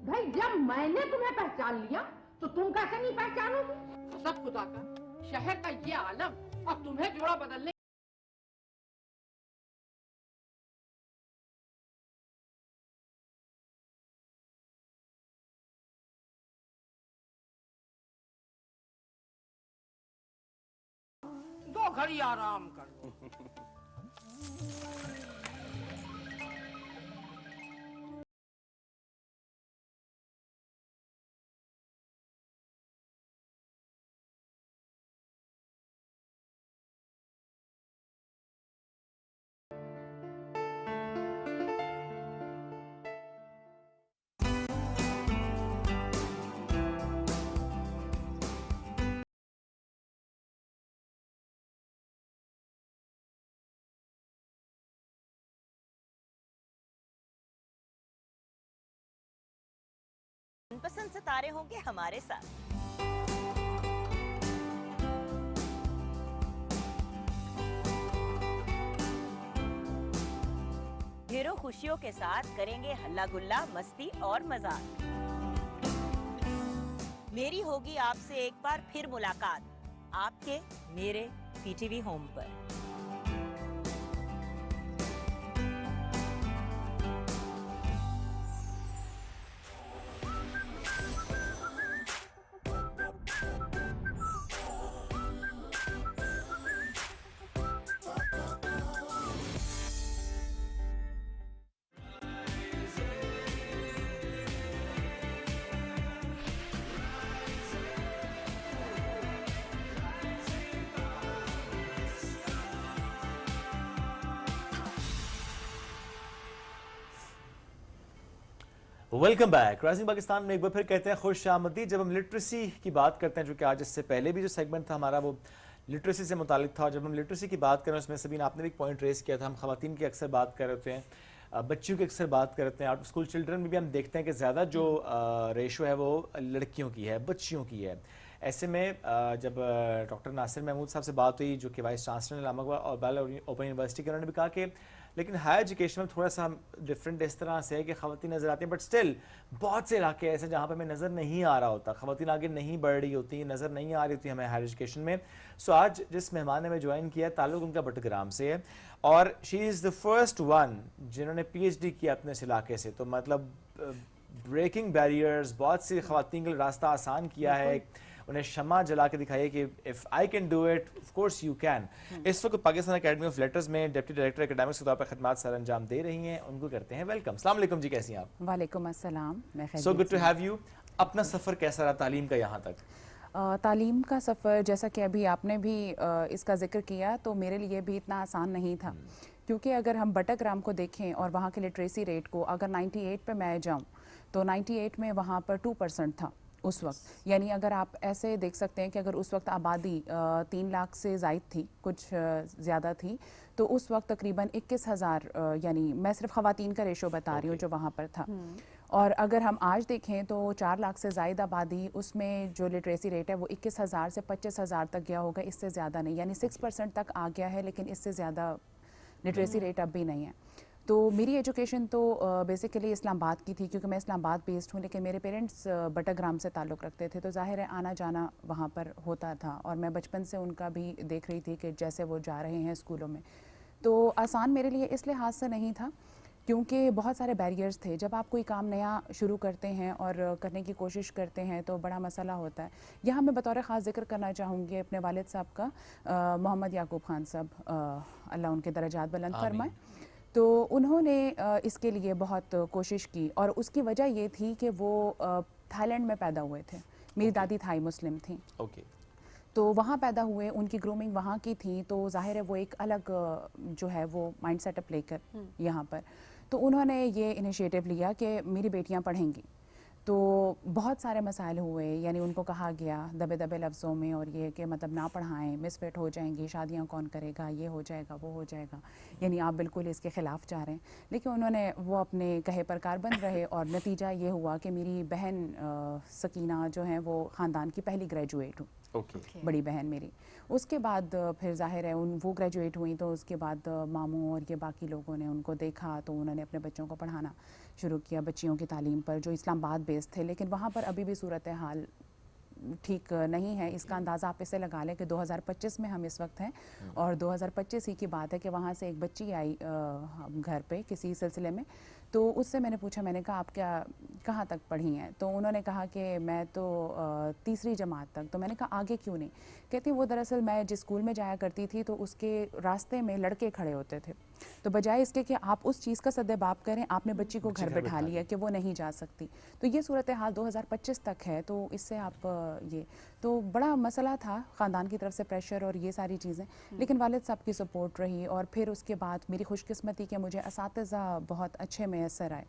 भाई? जब मैंने तुम्हें पहचान लिया तो तुम कैसे नहीं पहचानोगी? सब खुदा का शहर का ये आलम, अब तुम्हें जोड़ा बदलने दो घड़ी आराम कर लो। मनपसंद सितारे होंगे हमारे साथ। ढेरों खुशियों के साथ करेंगे हल्ला गुल्ला, मस्ती और मजाक। मेरी होगी आपसे एक बार फिर मुलाकात आपके मेरे पीटीवी होम पर। Welcome back. राइजिंग पाकिस्तान में एक बार फिर कहते हैं खुश आमदी। जब हम लिटरेसी की बात करते हैं, जो कि आज इससे पहले भी जो सेगमेंट था हमारा वो लिटरेसी से मुतालिक था, जब हम लिटरेसी की बात करें उसमें सभी आपने भी एक पॉइंट रेस किया था, हम खवातीन की अक्सर बात कर रहे होते हैं, बच्चियों की अक्सर बात करते हैं, आउट ऑफ स्कूल चिल्ड्रन में भी हम देखते हैं कि ज़्यादा जो रेशो है वो लड़कियों की है, बच्चियों की है। ऐसे में जब डॉक्टर नासिर महमूद साहब से बात हुई जो कि वाइस चांसलर इस्लामाबाद और बाला ओपन यूनिवर्सिटी के, उन्होंने भी कहा कि लेकिन हायर एजुकेशन में थोड़ा सा डिफरेंट इस तरह से है कि ख़वातीन नज़र आती हैं, बट स्टिल बहुत से इलाके ऐसे जहाँ पर हमें नज़र नहीं आ रहा होता, ख़वातीन आगे नहीं बढ़ रही होती, नज़र नहीं आ रही होती हमें हायर एजुकेशन में। सो आज जिस मेहमान ने हमें ज्वाइन किया है ताल्लुक उनका बटग्राम से है और she is the first one जिन्होंने PhD किया अपने इस इलाके से। तो मतलब ब्रेकिंग बैरियर्स, बहुत सी ख़वातीन के लिए रास्ता आसान किया है, उन्हें शमा जला के दिखाइए कि if I can do it of course you can. इस वक्त पाकिस्तान एकेडमी ऑफ लेटर्स में डिप्टी डायरेक्टर एकेडमिक्स के तौर पर खिदमत सर अंजाम दे रही हैं, उनको करते हैं वेलकम। अस्सलाम वालेकुम जी, कैसी हैं आप? वालेकुम अस्सलाम, मैं so good to have you. अपना सफ़र कैसा रहा तालीम का यहाँ तक? तालीम का सफ़र जैसा कि अभी आपने भी इसका जिक्र किया, तो मेरे लिए भी इतना आसान नहीं था, क्योंकि अगर हम बटग्राम को देखें और वहाँ के लिटरेसी रेट को, अगर 98 पे मैं जाऊँ तो 98 में वहाँ पर 2% था उस वक्त। यानी अगर आप ऐसे देख सकते हैं कि अगर उस वक्त आबादी 3 लाख से ज़ायद थी, कुछ ज़्यादा थी, तो उस वक्त तकरीबन 21,000, यानी मैं सिर्फ ख़वातीन का रेशो बता रही हूँ जो वहाँ पर था। और अगर हम आज देखें तो 4 लाख से ज़ायद आबादी, उसमें जो लिटरेसी रेट है वो 21,000 से 25,000 तक गया होगा, इससे ज़्यादा नहीं, यानी 6% तक आ गया है, लेकिन इससे ज़्यादा लिटरेसी रेट अब भी नहीं है। तो मेरी एजुकेशन तो बेसिकली इस्लामाबाद की थी, क्योंकि मैं इस्लामाबाद बेस्ड हूँ, लेकिन मेरे पेरेंट्स बटग्राम से ताल्लुक़ रखते थे, तो ज़ाहिर है आना जाना वहाँ पर होता था, और मैं बचपन से उनका भी देख रही थी कि जैसे वो जा रहे हैं स्कूलों में। तो आसान मेरे लिए इस लिहाज से नहीं था, क्योंकि बहुत सारे बैरियर्स थे। जब आप कोई काम नया शुरू करते हैं और करने की कोशिश करते हैं तो बड़ा मसला होता है। यहाँ मैं बतौर ख़ास जिक्र करना चाहूँगी अपने वालिद साहब का, मोहम्मद याकूब खान साहब, अल्लाह उनके दर्जात बुलंद फरमाए। तो उन्होंने इसके लिए बहुत कोशिश की, और उसकी वजह ये थी कि वो थाईलैंड में पैदा हुए थे। मेरी दादी थाई मुस्लिम थी, तो वहाँ पैदा हुए, उनकी ग्रूमिंग वहाँ की थी, तो ज़ाहिर है वो एक अलग जो है वो माइंड सेटअप लेकर यहाँ पर, तो उन्होंने ये इनिशिएटिव लिया कि मेरी बेटियाँ पढ़ेंगी। तो बहुत सारे मसाइल हुए, यानी उनको कहा गया दबे दबे लफ्ज़ों में, और ये कि मतलब ना पढ़ाएं, मिसफिट हो जाएंगी, शादियां कौन करेगा, ये हो जाएगा वो हो जाएगा, यानी आप बिल्कुल इसके ख़िलाफ़ जा रहे हैं। लेकिन उन्होंने वो अपने कहे पर कारबंद रहे, और नतीजा ये हुआ कि मेरी बहन सकीना जो है वो ख़ानदान की पहली ग्रेजुएट हुई, बड़ी बहन मेरी। उसके बाद फिर ज़ाहिर है वो ग्रेजुएट हुई, तो उसके बाद मामू और ये बाकी लोगों ने उनको देखा, तो उन्होंने अपने बच्चों को पढ़ाना शुरू किया, बच्चियों की तालीम पर, जो इस्लामाबाद बेस्ड थे। लेकिन वहाँ पर अभी भी सूरत हाल ठीक नहीं है। इसका अंदाज़ा आप इससे लगा लें कि 2025 में हम इस वक्त हैं, और 2025 ही की बात है कि वहाँ से एक बच्ची आई घर पे किसी सिलसिले में, तो उससे मैंने पूछा, मैंने कहा आप क्या कहाँ तक पढ़ी हैं? तो उन्होंने कहा कि मैं तो 3री जमात तक। तो मैंने कहा आगे क्यों नहीं? कहती वो दरअसल मैं जिस स्कूल में जाया करती थी तो उसके रास्ते में लड़के खड़े होते थे, तो बजाय इसके कि आप उस चीज़ का सद्देबाब करें, आपने बच्ची को घर बैठा लिया कि वो नहीं जा सकती। तो ये सूरत हाल 2025 तक है, तो इससे आप ये तो बड़ा मसला था, ख़ानदान की तरफ से प्रेशर और ये सारी चीज़ें, लेकिन वालिद साहब की सपोर्ट रही। और फिर उसके बाद मेरी खुशकिस्मती कि मुझे असातिज़ा बहुत अच्छे मैसर आए।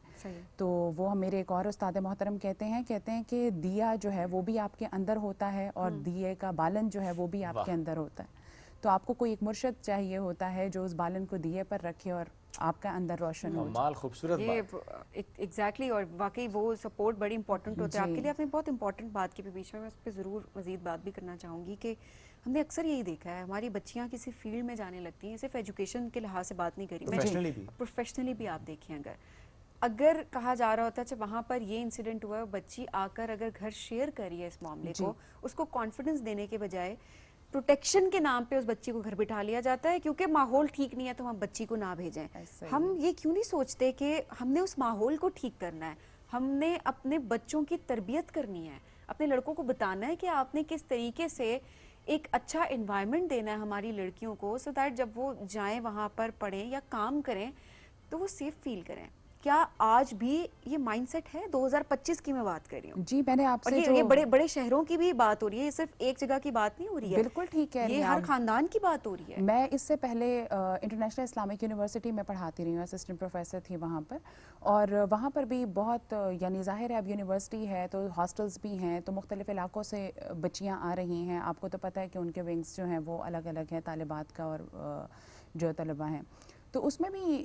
तो वो मेरे एक और उस्ताद मोहतरम कहते हैं कि दिया जो है वो भी आपके अंदर होता है, और दिए का बालन जो है वो भी आपके अंदर होता है। तो आपको कोई एक मुर्शद चाहिए होता है जो उस बालन को दिए पर रखे और आपका अंदर रोशन हो। माल खूबसूरत बात। एग्जैक्टली, और वाकई वो सपोर्ट बड़ी इंपॉर्टेंट होता है आपके लिए। आपने बहुत इंपॉर्टेंट बात की, बीच में मैं उस पर ज़रूर मज़ीद बात भी करना चाहूँगी कि हमने अक्सर यही देखा है, हमारी बच्चियाँ किसी फील्ड में जाने लगती हैं, सिर्फ एजुकेशन के लिहाज से बात नहीं करी, प्रोफेशनली भी आप देखें, अगर अगर कहा जा रहा होता है अच्छा वहाँ पर ये इंसिडेंट हुआ है, बच्ची आकर अगर घर शेयर करी है इस मामले को, उसको कॉन्फिडेंस देने के बजाय प्रोटेक्शन के नाम पे उस बच्ची को घर बिठा लिया जाता है क्योंकि माहौल ठीक नहीं है तो हम बच्ची को ना भेजें। हम ये क्यों नहीं सोचते कि हमने उस माहौल को ठीक करना है, हमने अपने बच्चों की तरबियत करनी है, अपने लड़कों को बताना है कि आपने किस तरीके से एक अच्छा एनवायरनमेंट देना है हमारी लड़कियों को, सो दैट जब वो जाएं वहाँ पर पढ़ें या काम करें तो वो सेफ फील करें। क्या आज भी ये माइंडसेट है? 2025 की मैं बात कर रही हूँ। जी, मैंने आपसे ये बड़े बड़े शहरों की भी बात हो रही है, ये सिर्फ एक जगह की बात नहीं हो रही है। बिल्कुल ठीक है, ये हर खानदान की बात हो रही है। मैं इससे पहले इंटरनेशनल इस्लामिक यूनिवर्सिटी में पढ़ाती रही हूँ, असिस्टेंट प्रोफेसर थी वहाँ पर, और वहाँ पर भी बहुत यानी ज़ाहिर है अब यूनिवर्सिटी है तो हॉस्टल्स भी हैं, तो मुख्तलिफ इलाकों से बच्चियाँ आ रही हैं। आपको तो पता है कि उनके विंग्स जो हैं वो अलग अलग हैं, तालिबात का और जो तलबा हैं, तो उसमें भी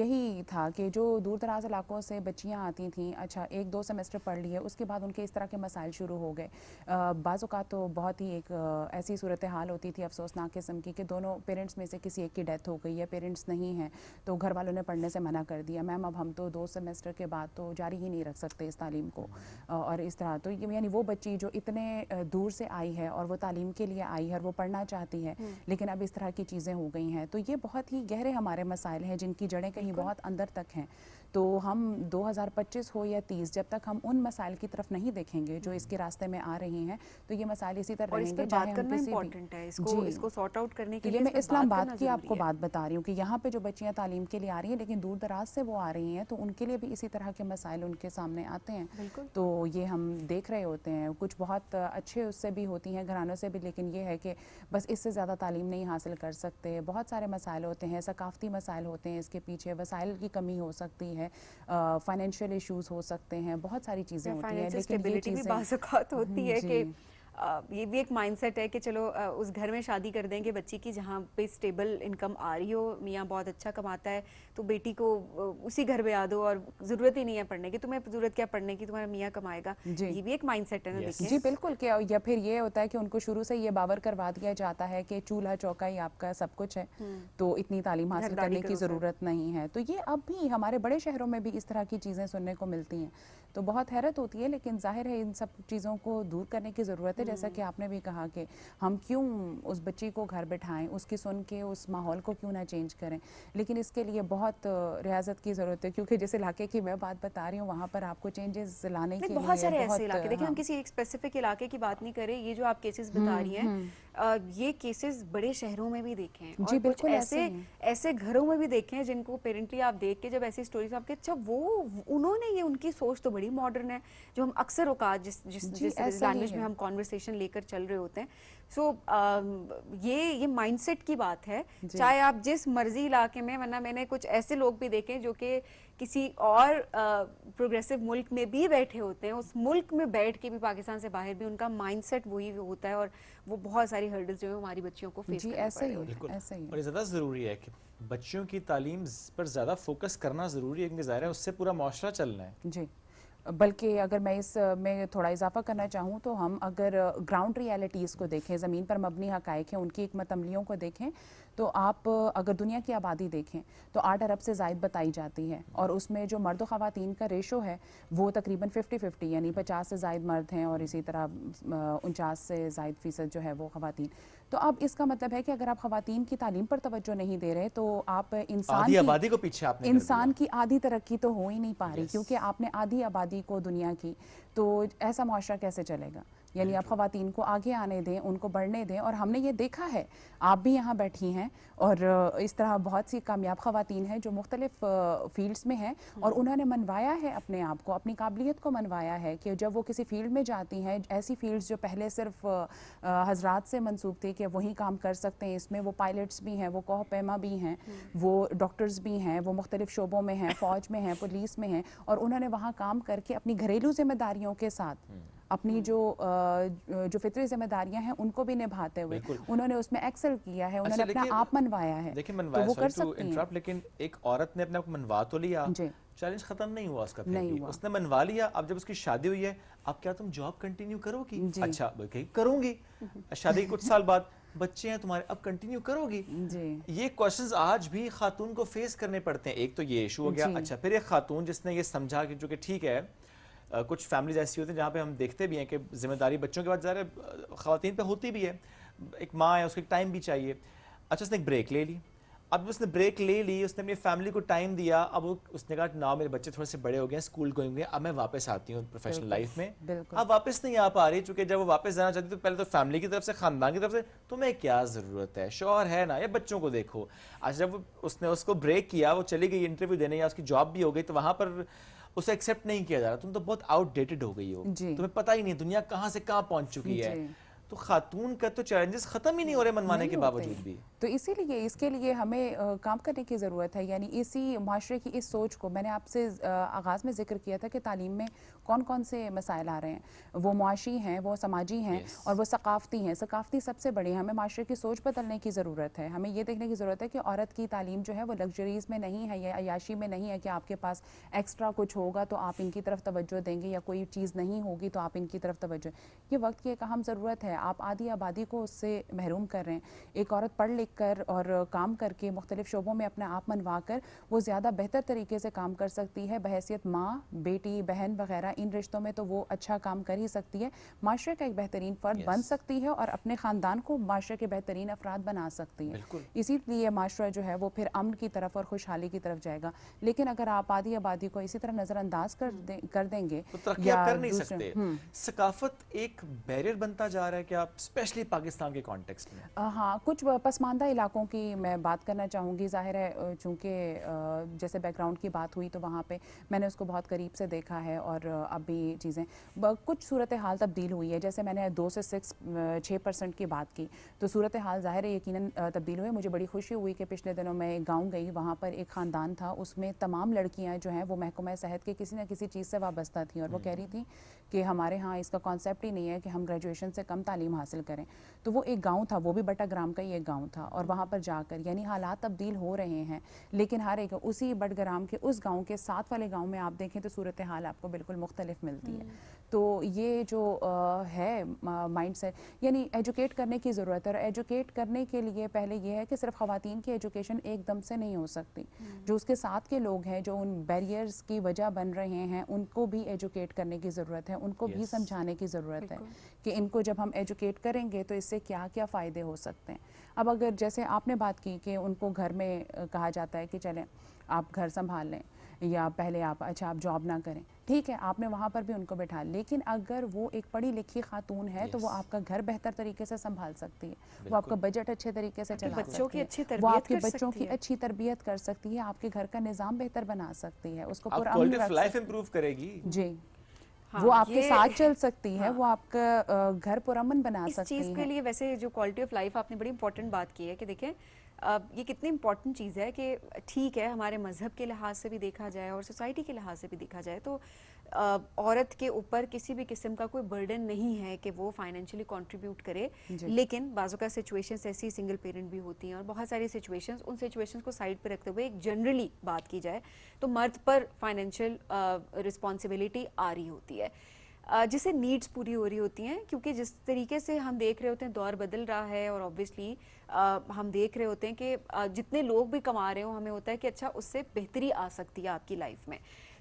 यही था कि जो दूर दराज इलाकों से बच्चियाँ आती थीं, अच्छा 1-2 सेमेस्टर पढ़ लिए, उसके बाद उनके इस तरह के मसाइल शुरू हो गए। बाज़ औक़ात तो बहुत ही एक ऐसी सूरत हाल होती थी अफसोसनाक किस्म की कि दोनों पेरेंट्स में से किसी एक की डेथ हो गई है, पेरेंट्स नहीं हैं, तो घर वालों ने पढ़ने से मना कर दिया, मैम अब हम तो 2 सेमेस्टर के बाद तो जारी ही नहीं रख सकते इस तालीम को। और इस तरह तो यानी वो बच्ची जो इतने दूर से आई है और वो तालीम के लिए आई है और वो पढ़ना चाहती है, लेकिन अब इस तरह की चीज़ें हो गई हैं, तो ये बहुत ही गहरे हमारे मसाइल हैं जिनकी जड़ें कहीं बहुत अंदर तक हैं। तो हम 2025 हो या 30, जब तक हम उन मसाइल की तरफ नहीं देखेंगे जो इसके रास्ते में आ रही हैं, तो ये मसाइल इसी तरह रहेंगे। इस पर बात करना इम्पोर्टेंट है, इसको सॉर्ट आउट करने के लिए मैं इस्लामाबाद की आपको बात बता रही हूँ कि यहाँ पे जो बच्चियाँ तालीम के लिए आ रही हैं लेकिन दूर दराज से वो आ रही हैं, तो उनके लिए भी इसी तरह के मसाइल उनके सामने आते हैं। तो ये हम देख रहे होते हैं, कुछ बहुत अच्छे उससे भी होती हैं घरानों से भी, लेकिन ये है कि बस इससे ज़्यादा तालीम नहीं हासिल कर सकते। बहुत सारे मसाइल होते हैं, सकाफ़ती मसाइल होते हैं, इसके पीछे वसाइल की कमी हो सकती है, फाइनेंशियल इश्यूज हो सकते हैं, बहुत सारी चीज़ें होती हैं, लेकिन ये चीज़ें बात होती है कि ये भी एक माइंडसेट है कि चलो उस घर में शादी कर देंगे बच्ची की जहाँ पे स्टेबल इनकम आ रही हो, मियाँ बहुत अच्छा कमाता है, तो बेटी को उसी घर में आ दो और ज़रूरत ही नहीं है पढ़ने की, तुम्हें ज़रूरत क्या पढ़ने की, तुम्हारा मियाँ कमाएगा। ये भी एक माइंडसेट है ना। देखिए जी बिल्कुल, क्या या फिर ये होता है कि उनको शुरू से ये बावर करवा दिया जाता है कि चूल्हा चौका ही आपका सब कुछ है, तो इतनी तालीम हासिल करने की ज़रूरत नहीं है। तो ये अब भी हमारे बड़े शहरों में भी इस तरह की चीज़ें सुनने को मिलती हैं, तो बहुत हैरत होती है, लेकिन जाहिर है इन सब चीज़ों को दूर करने की ज़रूरत है। जैसा कि आपने भी कहा कि हम क्यों उस बच्ची को घर बिठाएं, उसकी सुन के उस माहौल को क्यों ना चेंज करें, लेकिन इसके लिए बहुत रियाजत की ज़रूरत है, क्योंकि जिस इलाके की मैं बात बता रही हूँ वहाँ पर आपको चेंजेस लाने के लिए बहुत सारे ऐसे इलाके, देखिए हम किसी एक स्पेसिफिक इलाके की बात नहीं कर रहे, ये जो आप केसेस बता रही हैं ये केसेस बड़े शहरों में भी देखे हैं और कुछ ऐसे घरों में भी देखे हैं जिनको पेरेंटली आप देख के जब ऐसी स्टोरीज आपके, अच्छा वो उन्होंने ये, उनकी सोच तो बड़ी मॉडर्न है, जो हम अक्सर औकात जिस लैंग्वेज में हम कॉन्वर्सेशन लेकर चल रहे होते हैं। सो ये माइंडसेट की बात है, चाहे आप जिस मर्जी इलाके में, वरना मैंने कुछ ऐसे लोग भी देखे जो कि किसी और प्रोग्रेसिव मुल्क में भी बैठे होते हैं, उस मुल्क में बैठ के भी, पाकिस्तान से बाहर भी उनका माइंडसेट वही होता है और वो बहुत सारी हर्डल्स जो है हमारी बच्चियों को फेस करनी पड़ रही है। और ज़्यादा ज़रूरी है कि बच्चियों की तालीम पर ज़्यादा फोकस करना ज़रूरी है, क्योंकि ज़ाहिर है उससे पूरा माशरा चलना है। जी, बल्कि अगर मैं इस में थोड़ा इजाफा करना चाहूँ तो हम अगर ग्राउंड रियलिटीज़ को देखें, ज़मीन पर मबनी हक़ाइक़ हैं, उनकी हिकमत अमलियों को देखें, तो आप अगर दुनिया की आबादी देखें तो 8 अरब से ज़ायद बताई जाती है, और उसमें जो मर्द व ख़वातीन का रेशो है वो तकरीबन 50-50, यानी 50 से ज़ायद मर्द हैं और इसी तरह 49 से ज़ायद फ़ीसद जो है वो ख़वातीन। तो अब इसका मतलब है कि अगर आप ख़वातीन की तालीम पर तवज्जो नहीं दे रहे तो आप इंसान आबादी को पीछे आपने इंसान की आधी तरक्की तो हो ही नहीं पा रही, क्योंकि आपने आधी आबादी को दुनिया की, तो ऐसा मुआशरा कैसे चलेगा। यानी आप ख़वातीन को आगे आने दें, उनको बढ़ने दें, और हमने ये देखा है, आप भी यहाँ बैठी हैं और इस तरह बहुत सी कामयाब ख़वातीन हैं जो मुख्तलिफ फ़ील्ड्स में हैं, और उन्होंने मनवाया है अपने आप को, अपनी काबिलियत को मनवाया है कि जब वो किसी फील्ड में जाती हैं, ऐसी फील्ड्स जो पहले सिर्फ हजरात से मंसूब थी कि वही काम कर सकते हैं, इसमें वो पायलट्स भी हैं, वो कोह पैमा भी हैं, वो डॉक्टर्स भी हैं, वो मुख्तलिफ शोबों में हैं, फ़ौज में हैं, पुलिस में हैं, और उन्होंने वहाँ काम करके अपनी घरेलू जिम्मेदारियों के साथ अपनी जो फितरी जिम्मेदारियां हैं उनको भी निभाते हुए उन्होंने उसमें एक्सेल किया है, उन्होंने अपना आप मनवाया है। देखिए मनवाया, तो वो कर सकती हैं। लेकिन एक औरत ने अपने आप को मनवा तो लिया, चैलेंज खत्म नहीं हुआ उसका, नहीं हुआ। उसने मनवा लिया, अब जब उसकी शादी हुई है, अब क्या तुम जॉब कंटिन्यू करोगी? अच्छा करूंगी। शादी के कुछ साल बाद बच्चे हैं तुम्हारे, अब कंटिन्यू करोगी? जी। ये क्वेश्चंस आज भी खातून को फेस करने पड़ते हैं। एक तो ये इशू हो गया। अच्छा, फिर एक खातून जिसने ये समझा कि जो कि ठीक है, कुछ फैमिलीज ऐसी होती हैं जहाँ पे हम देखते भी हैं कि जिम्मेदारी बच्चों के बाद ज़्यादा ख़वातीन पे होती भी है, एक माँ है, उसको एक टाइम भी चाहिए। अच्छा, उसने एक ब्रेक ले ली। अब उसने ब्रेक ले ली, उसने अपनी फैमिली को टाइम दिया। अब उसने कहा ना मेरे बच्चे थोड़े से बड़े हो गए हैं, स्कूल गोइंग, अब मैं वापस आती हूँ प्रोफेशनल लाइफ में। अब वापस नहीं आ पा रही, चूंकि जब वो वापस जाना चाहती तो पहले तो फैमिली की तरफ से, खानदान की तरफ से तुम्हें क्या ज़रूरत है, शौहर है ना, या बच्चों को देखो। आज जब उसने उसको ब्रेक किया, वो चली गई इंटरव्यू देने या उसकी जॉब भी हो गई, तो वहाँ पर उसे एक्सेप्ट नहीं किया जा रहा। तुम तो बहुत आउटडेटेड हो गई हो, तुम्हें पता ही नहीं दुनिया कहाँ से कहाँ पहुँच चुकी है। तो खातून का तो चैलेंजेस खत्म ही नहीं हो रहे मनवाने के बावजूद भी। तो इसीलिए इसके लिए हमें काम करने की ज़रूरत है। यानी इसी माशरे की इस सोच को मैंने आपसे आगाज़ में जिक्र किया था कि तालीम में कौन कौन से मसाइल आ रहे हैं, वो मुआशी हैं, वो समाजी हैं, और वो सकाफ़ती हैं। सकाफ़ती सबसे बड़ी, हमें माशरे की सोच बदलने की ज़रूरत है। हमें ये देखने की ज़रूरत है कि औरत की तालीम जो है वो लग्जरीज़ में नहीं है या अयाशी में नहीं है कि आपके पास एक्स्ट्रा कुछ होगा तो आप इनकी तरफ तवज्जो देंगे, या कोई चीज़ नहीं होगी तो आप इनकी तरफ तवज्जो। ये वक्त की एक अहम ज़रूरत है। आप आधी आबादी को उससे महरूम कर रहे हैं। एक औरत पढ़ लिख कर और काम करके मुख्तलिफ शोबों में अपने आप मनवा कर वो ज़्यादा बेहतर तरीके से काम कर सकती है। बहैसियत माँ, बेटी, बहन वगैरह इन रिश्तों में तो वो अच्छा काम कर ही सकती है, माशरे का एक बेहतरीन फ़र्द बन सकती है और अपने ख़ानदान को माशरे के बेहतरीन अफराद बना सकती है। इसीलिए माशरा जो है वो फिर अमन की तरफ और खुशहाली की तरफ जाएगा। लेकिन अगर आप आधी आबादी को इसी तरह नज़रअंदाज कर देंगे तो तरक्की आप कर नहीं सकते। सकाफत एक बैरियर बनता जा रहा है कि आप स्पेशली पाकिस्तान के कॉन्टेक्स्ट में। हाँ, कुछ पसमानदा इलाकों की मैं बात करना चाहूँगी। ज़ाहिर है चूँकि जैसे बैकग्राउंड की बात हुई तो वहाँ पे मैंने उसको बहुत करीब से देखा है, और अभी चीज़ें कुछ सूरत हाल तब्दील हुई है। जैसे मैंने 2 से 6% की बात की, तो सूरत हाल ज़ाहिर है यकीनन तब्दील हुई। मुझे बड़ी खुशी हुई कि पिछले दिनों मैं एक गाँव गई, वहाँ पर एक ख़ानदान था, उसमें तमाम लड़कियाँ जो हैं वो महकमा सेहत के किसी न किसी चीज़ से वाबस्ता थी, और वो कह रही थी कि हमारे यहाँ इसका कॉन्सेप्ट ही नहीं है कि हम ग्रेजुएशन से कम तालीम हासिल करें। तो वो एक गांव था, वो भी बटाग्राम का ही एक गांव था, और वहाँ पर जाकर यानी हालात तब्दील हो रहे हैं, लेकिन हर एक उसी बटग्राम के उस गांव के साथ वाले गांव में आप देखें तो सूरत हाल आपको बिल्कुल मुख्तलिफ मिलती है। तो ये जो है माइंड सेट, यानी एजुकेट करने की ज़रूरत है, और एजुकेट करने के लिए पहले ये है कि सिर्फ ख़वातीन की एजुकेशन एकदम से नहीं हो सकती। जो उसके साथ के लोग हैं जो उन बैरियर्स की वजह बन रहे हैं, उनको भी एजुकेट करने की ज़रूरत है, उनको भी समझाने की ज़रूरत है कि इनको जब हम एजुकेट करेंगे तो इससे क्या क्या फ़ायदे हो सकते हैं। अब अगर जैसे आपने बात की कि उनको घर में कहा जाता है कि चलें आप घर संभाल लें, या पहले आप आप जॉब ना करें, ठीक है, आपने वहाँ पर भी उनको बैठा, लेकिन अगर वो एक पढ़ी लिखी खातून है तो वो आपका घर बेहतर तरीके से संभाल सकती है, वो आपका बजट अच्छे तरीके से चला सकती है, वो आपके बच्चों की अच्छी तरबियत कर सकती है, आपके घर का निज़ाम बेहतर बना सकती है, उसको पूरा क्वालिटी ऑफ लाइफ इंप्रूव करेगी जी। वो आपके साथ चल सकती है, वो आपका घर पुरअमन बना सकती है। इस चीज़ के लिए वैसे जो क्वालिटी ऑफ लाइफ आपने बड़ी इंपॉर्टेंट बात की है कि देखें ये कितनी इंपॉर्टेंट चीज़ है कि ठीक है हमारे मज़हब के लिहाज से भी देखा जाए और सोसाइटी के लिहाज से भी देखा जाए तो औरत के ऊपर किसी भी किस्म का कोई बर्डन नहीं है कि वो फाइनेंशियली कंट्रीब्यूट करे, लेकिन बाज़ों का सिचुएशंस ऐसी सिंगल पेरेंट भी होती हैं और बहुत सारी सिचुएशंस, उन सिचुएशंस को साइड पे रखते हुए एक जनरली बात की जाए तो मर्द पर फाइनेंशियल रिस्पॉन्सिबिलिटी आ रही होती है, जिससे नीड्स पूरी हो रही होती हैं, क्योंकि जिस तरीके से हम देख रहे होते हैं दौर बदल रहा है और ऑब्वियसली हम देख रहे होते हैं कि जितने लोग भी कमा रहे हो हमें होता है कि अच्छा उससे बेहतरी आ सकती है आपकी लाइफ में।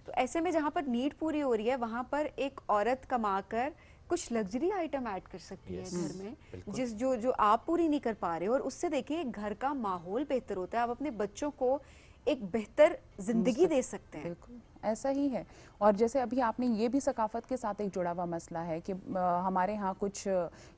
तो ऐसे में जहाँ पर नीड पूरी हो रही है वहाँ पर एक औरत कमाकर कुछ लग्जरी आइटम ऐड कर सकती है घर में, जिस जो आप पूरी नहीं कर पा रहे हो, और उससे देखिए घर का माहौल बेहतर होता है, आप अपने बच्चों को एक बेहतर जिंदगी दे सकते हैं। बिल्कुल ऐसा ही है। और जैसे अभी आपने ये भी सकाफत के साथ एक जुड़ा हुआ मसला है कि हमारे यहाँ कुछ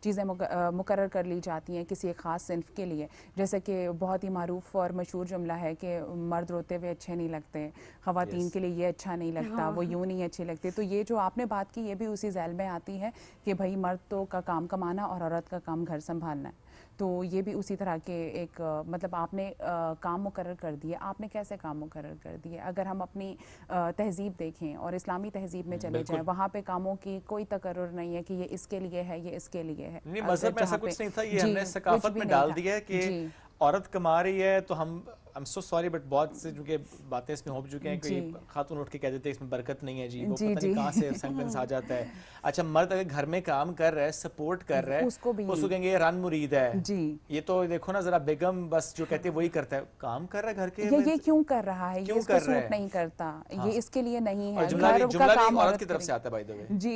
चीज़ें मुकर्रर कर ली जाती हैं किसी एक ख़ास सिन्फ के लिए, जैसे कि बहुत ही मारूफ और मशहूर जुमला है कि मर्द रोते हुए अच्छे नहीं लगते, ख़वातीन के लिए ये अच्छा नहीं लगता, वो यूँ नहीं अच्छी लगती। तो ये जो आपने बात की ये भी उसी झैल में आती है कि भाई मर्द तो का काम कमाना और औरत का काम घर संभालना है, तो ये भी उसी तरह के एक मतलब आपने काम मुकर्रर कर दिए। आपने कैसे काम मुकर्रर कर दिए? अगर हम अपनी तहजीब देखें और इस्लामी तहजीब में चले जाएं, वहाँ पे कामों की कोई तकर्रुर नहीं है कि ये इसके लिए है, ये इसके लिए है। नहीं, मज़हब में ऐसा कुछ नहीं था, ये हमने सकाफत में डाल दिया है कि औरत कमा रही है तो हम एम सो सॉरी बट बहुत से जो कि बातें इसमें हो चुके हैं, कोई खातून उठ के कह देते हैं इसमें बरकत नहीं है जी, वो पता नहीं कहाँ से सेंटेंस आ जाता है। अच्छा, मर्द अगर घर में काम कर रहा है, सपोर्ट कर रहा है, उसको कहेंगे ये रन मुरीद है जी। ये तो देखो ना जरा, बेगम बस जो कहते हैं वही करता है, काम कर रहा है घर के, ये क्यों कर रहा है, क्यों कर रहा है, नहीं करता, ये इसके लिए नहीं है। जुमला भी औरत की तरफ से आता है बाय द वे जी।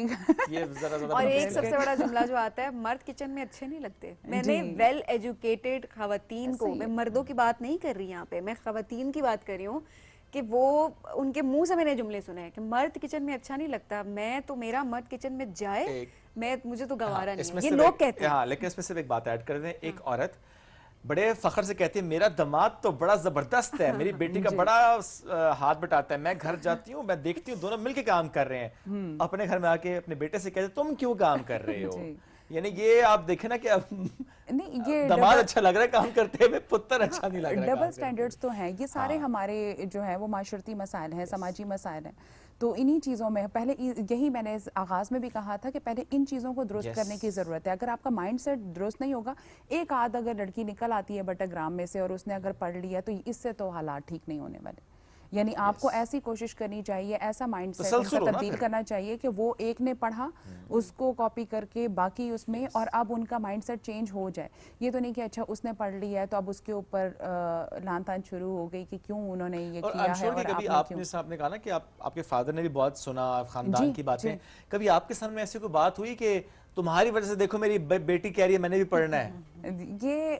ये जरा और एक सबसे बड़ा जुमला जो आता है, मर्द किचन में अच्छे नहीं लगते। मैंने वेल एजुकेटेड खवातीन को, मैं मर्दों की बात नहीं कर रही यहाँ पे, मैं खवातीन की बात कर रही हूँ कि वो उनके मुंह से मैंने जुमले सुने हैं कि मर्द किचन में अच्छा नहीं लगता। मैं तो, मेरा मर्द किचन में जाए, मुझे तो गवारा नहीं है, ये लोग कहते हैं। हाँ, लेकिन इसमें सिर्फ एक बात ऐड कर दें, एक औरत बड़े फख्र से कहती है मेरा दामाद तो बड़ा जबरदस्त है, मेरी बेटी का बड़ा हाथ बटाता है, मैं घर जाती हूँ, मैं देखती हूँ दोनों मिलके काम कर रहे हैं। अपने घर में आके अपने बेटे से कहते तुम क्यों काम कर रहे हो, यानी ये आप देखें ना कि अब नहीं, ये दामाद अच्छा लग रहा है काम करते हुए, पुत्र अच्छा नहीं लग रहा है। डबल स्टैंडर्ड्स तो हैं, ये सारे हमारे जो है वो माशरती मसाइल हैं, समाजी मसाइल हैं। तो इन्हीं चीज़ों में पहले, यही मैंने आगाज़ में भी कहा था कि पहले इन चीज़ों को दुरुस्त करने की ज़रूरत है। अगर आपका माइंडसेट दुरुस्त नहीं होगा, एक आध अगर लड़की निकल आती है बटरग्राम में से और उसने अगर पढ़ लिया, तो इससे तो हालात ठीक नहीं होने वाले। यानी आपको ऐसी कोशिश करनी चाहिए, ऐसा माइंडसेट उनका तब्दील करना चाहिए कि वो एक ने पढ़ा, उसको कॉपी करके बाकी उसमें, और अब उनका माइंडसेट चेंज हो जाए। ये तो नहीं कि अच्छा उसने पढ़ लिया है तो अब उसके ऊपर लान तान शुरू हो गई कि क्यों उन्होंने ये किया है। और कभी आपने कहा ना कि आपके फादर ने भी बहुत सुना खानदान की बातें, कभी आपके सामने ऐसी कोई बात हुई कि तुम्हारी वजह से देखो मेरी बेटी कह रही है मैंने भी पढ़ना है? ये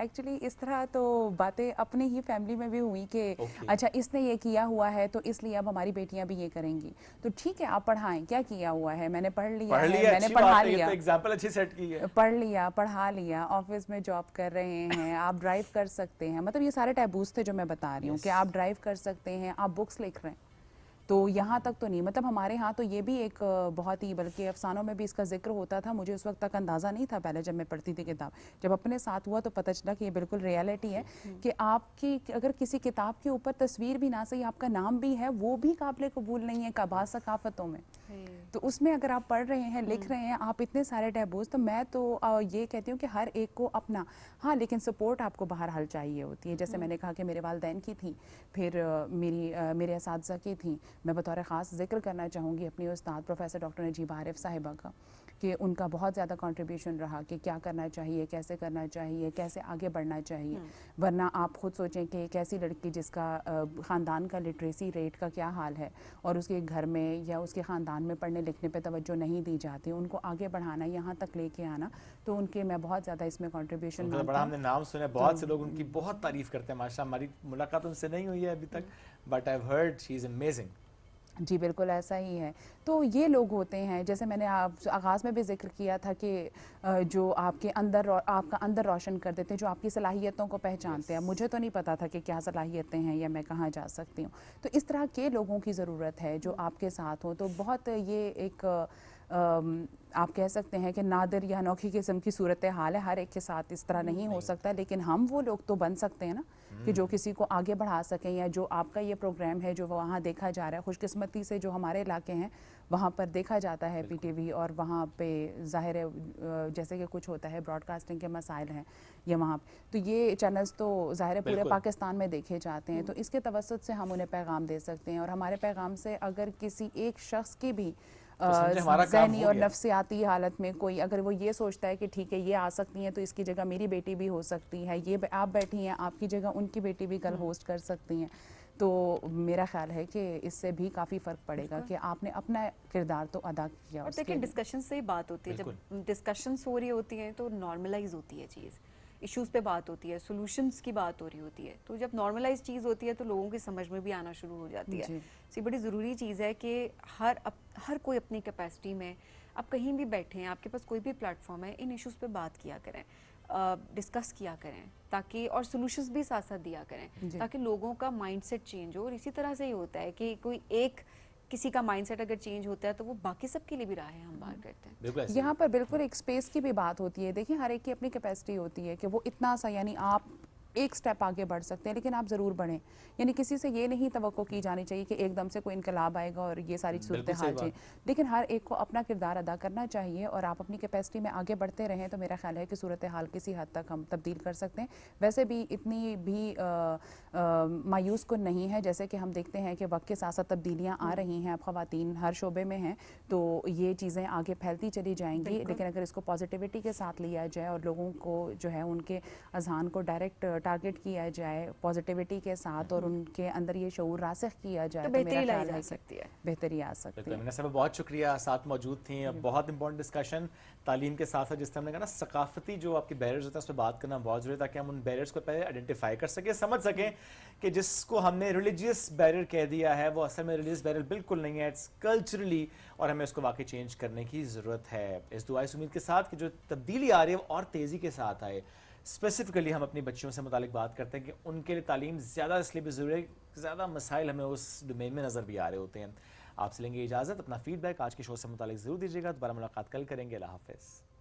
एक्चुअली इस तरह तो बातें अपने ही फैमिली में भी हुई कि अच्छा इसने ये किया हुआ है तो इसलिए अब हमारी बेटियां भी ये करेंगी, तो ठीक है आप पढ़ाएं, क्या किया हुआ है, मैंने पढ़ लिया है, मैंने पढ़ा लिया, एग्जांपल अच्छी सेट की है, पढ़ लिया, पढ़ा लिया, ऑफिस में जॉब कर रहे हैं, आप ड्राइव कर सकते हैं, मतलब ये सारे टैबूज थे जो मैं बता रही हूँ कि आप ड्राइव कर सकते हैं, आप बुक्स लिख रहे हैं, तो यहाँ तक तो नहीं। मतलब हमारे यहाँ तो ये भी एक बहुत ही, बल्कि अफसानों में भी इसका जिक्र होता था, मुझे उस वक्त तक अंदाज़ा नहीं था पहले जब मैं पढ़ती थी किताब, जब अपने साथ हुआ तो पता चला कि ये बिल्कुल रियलिटी है कि आपकी अगर किसी किताब के ऊपर तस्वीर भी ना सही, आपका नाम भी है, वो भी काबिल कबूल नहीं है काबाज सकाफतों में। तो उसमें अगर आप पढ़ रहे हैं, लिख रहे हैं, आप इतने सारे टैबूज, तो मैं तो ये कहती हूँ कि हर एक को अपना, हाँ लेकिन सपोर्ट आपको बहरहाल चाहिए होती है। जैसे मैंने कहा कि मेरे वालिदैन की थी, फिर मेरे असातिज़ा की थी। मैं बतौर ख़ास जिक्र करना चाहूँगी अपनी उस्ताद प्रोफेसर डॉक्टर नजीब आरिफ साहिबा का, कि उनका बहुत ज़्यादा कंट्रीब्यूशन रहा कि क्या करना चाहिए, कैसे करना चाहिए, कैसे आगे बढ़ना चाहिए। वरना आप खुद सोचें कि एक ऐसी लड़की जिसका ख़ानदान का लिटरेसी रेट का क्या हाल है और उसके घर में या उसके ख़ानदान में पढ़ने लिखने पे तवज्जो नहीं दी जाती, उनको आगे बढ़ाना, यहाँ तक लेके आना, तो उनके मैं बहुत ज़्यादा इसमें कंट्रीब्यूशन मानता हूं। बड़ा हमने नाम सुना, बहुत से लोग उनकी बहुत तारीफ़ करते हैं माशाल्लाह। हमारी मुलाकात उनसे नहीं हुई है अभी तक, but I have heard she is amazing. जी बिल्कुल ऐसा ही है। तो ये लोग होते हैं, जैसे मैंने आप आगाज़ में भी जिक्र किया था कि जो आपके अंदर, आपका अंदर रोशन कर देते हैं, जो आपकी सलाहियतों को पहचानते हैं। मुझे तो नहीं पता था कि क्या सलाहियतें हैं या मैं कहाँ जा सकती हूँ, तो इस तरह के लोगों की ज़रूरत है जो आपके साथ हो। तो बहुत ये एक आप कह सकते हैं कि नादिर या अनोखी किस्म की सूरत हाल है, हर एक के साथ इस तरह नहीं हो सकता, लेकिन हम वो लोग तो बन सकते हैं ना कि जो किसी को आगे बढ़ा सकें। या जो आपका ये प्रोग्राम है जो वहाँ देखा जा रहा है, खुशकिस्मती से जो हमारे इलाके हैं वहाँ पर देखा जाता है PTV, और वहाँ पे ज़ाहिर है जैसे कि कुछ होता है ब्रॉडकास्टिंग के मसाइल हैं या वहाँ, तो ये चैनल्स तो ज़ाहिर है पूरे पाकिस्तान में देखे जाते हैं, तो इसके तवस्सुत से हम उन्हें पैगाम दे सकते हैं। और हमारे पैगाम से अगर किसी एक शख्स की भी ज़हनी और नफ्सियाती हालत में कोई, अगर वो ये सोचता है कि ठीक है ये आ सकती हैं तो इसकी जगह मेरी बेटी भी हो सकती है, ये आप बैठी हैं आपकी जगह उनकी बेटी भी कल होस्ट कर सकती हैं, तो मेरा ख्याल है कि इससे भी काफ़ी फ़र्क पड़ेगा कि आपने अपना किरदार तो अदा किया। और देखिए डिस्कशन से ही बात होती है, जब डिस्कशंस हो रही होती हैं तो नॉर्मलाइज होती है चीज़, इश्यूज़ पे बात होती है, सॉल्यूशंस की बात हो रही होती है, तो जब नॉर्मलाइज चीज़ होती है तो लोगों की समझ में भी आना शुरू हो जाती है। ये बड़ी ज़रूरी चीज़ है कि हर कोई अपनी कैपेसिटी में, आप कहीं भी बैठे हैं, आपके पास कोई भी प्लेटफॉर्म है, इन इश्यूज़ पे बात किया करें, डिस्कस किया करें, ताकि और सॉल्यूशंस भी साथ साथ दिया करें, ताकि लोगों का माइंडसेट चेंज हो। और इसी तरह से ही होता है कि कोई एक किसी का माइंडसेट अगर चेंज होता है तो वो बाकी सब के लिए भी राहें हम बाहर करते हैं। यहाँ पर बिल्कुल एक स्पेस की भी बात होती है। देखिए हर एक की अपनी कैपेसिटी होती है कि वो इतना सा, यानी आप एक स्टेप आगे बढ़ सकते हैं, लेकिन आप ज़रूर बढ़ें। यानी किसी से ये नहीं तवक्को की जानी चाहिए कि एकदम से कोई इनकलाब आएगा और ये सारी सूरत हाल चेंज, लेकिन हर एक को अपना किरदार अदा करना चाहिए और आप अपनी कैपेसिटी में आगे बढ़ते रहें तो मेरा ख्याल है कि सूरत हाल किसी हद तक हम तब्दील कर सकते हैं। वैसे भी इतनी भी मायूस कुन नहीं है, जैसे कि हम देखते हैं कि वक्त के साथ साथ तब्दीलियाँ आ रही हैं, अब ख़वातीन हर शोबे में हैं, तो ये चीज़ें आगे फैलती चली जाएंगी। लेकिन अगर इसको पॉजिटिविटी के साथ लिया जाए और लोगों को जो है उनके अज़हान को डायरेक्ट टारगेट किया जाए पॉजिटिविटी के साथ और उनके अंदर ये शऊर रासिख किया जाए तो मेरा ख्याल है कि बेहतरी आ सकती है। सब बहुत शुक्रिया, साथ मौजूद थी। बहुत इंपॉर्टेंट डिस्कशन तालीम के साथ साथ जिस तरह हमने कहा ना, सकाफती जो आपके बैरियर्स होते हैं उस पर बात करना बहुत जरूरी है, ताकि हम उन बैरियर्स को पहले आइडेंटिफाई कर सकें, समझ सकें कि जिसको हमने रिलीजियस बैरियर कह दिया है वो असल में रिलीजियस बैरियर बिल्कुल नहीं है, इट्स कल्चरली, और हमें उसको वाकई चेंज करने की ज़रूरत है। इस दुआ इस उम्मीद के साथ कि जो तब्दीली आ रही है वो और तेज़ी के साथ आए। स्पेसिफिकली हम अपनी बच्चियों से मुतालिक बात करते हैं कि उनके लिए तालीम ज़्यादा इसलिए भी ज़रूरी है, ज़्यादा मसाइल हमें उस डोमेन में नज़र भी आ रहे होते हैं। आपसे लेंगे इजाज़त, अपना फीडबैक आज के शो से मुतालिक ज़रूर दीजिएगा। दोबारा मुलाकात कल करेंगे। अल्लाह हाफ़िज़।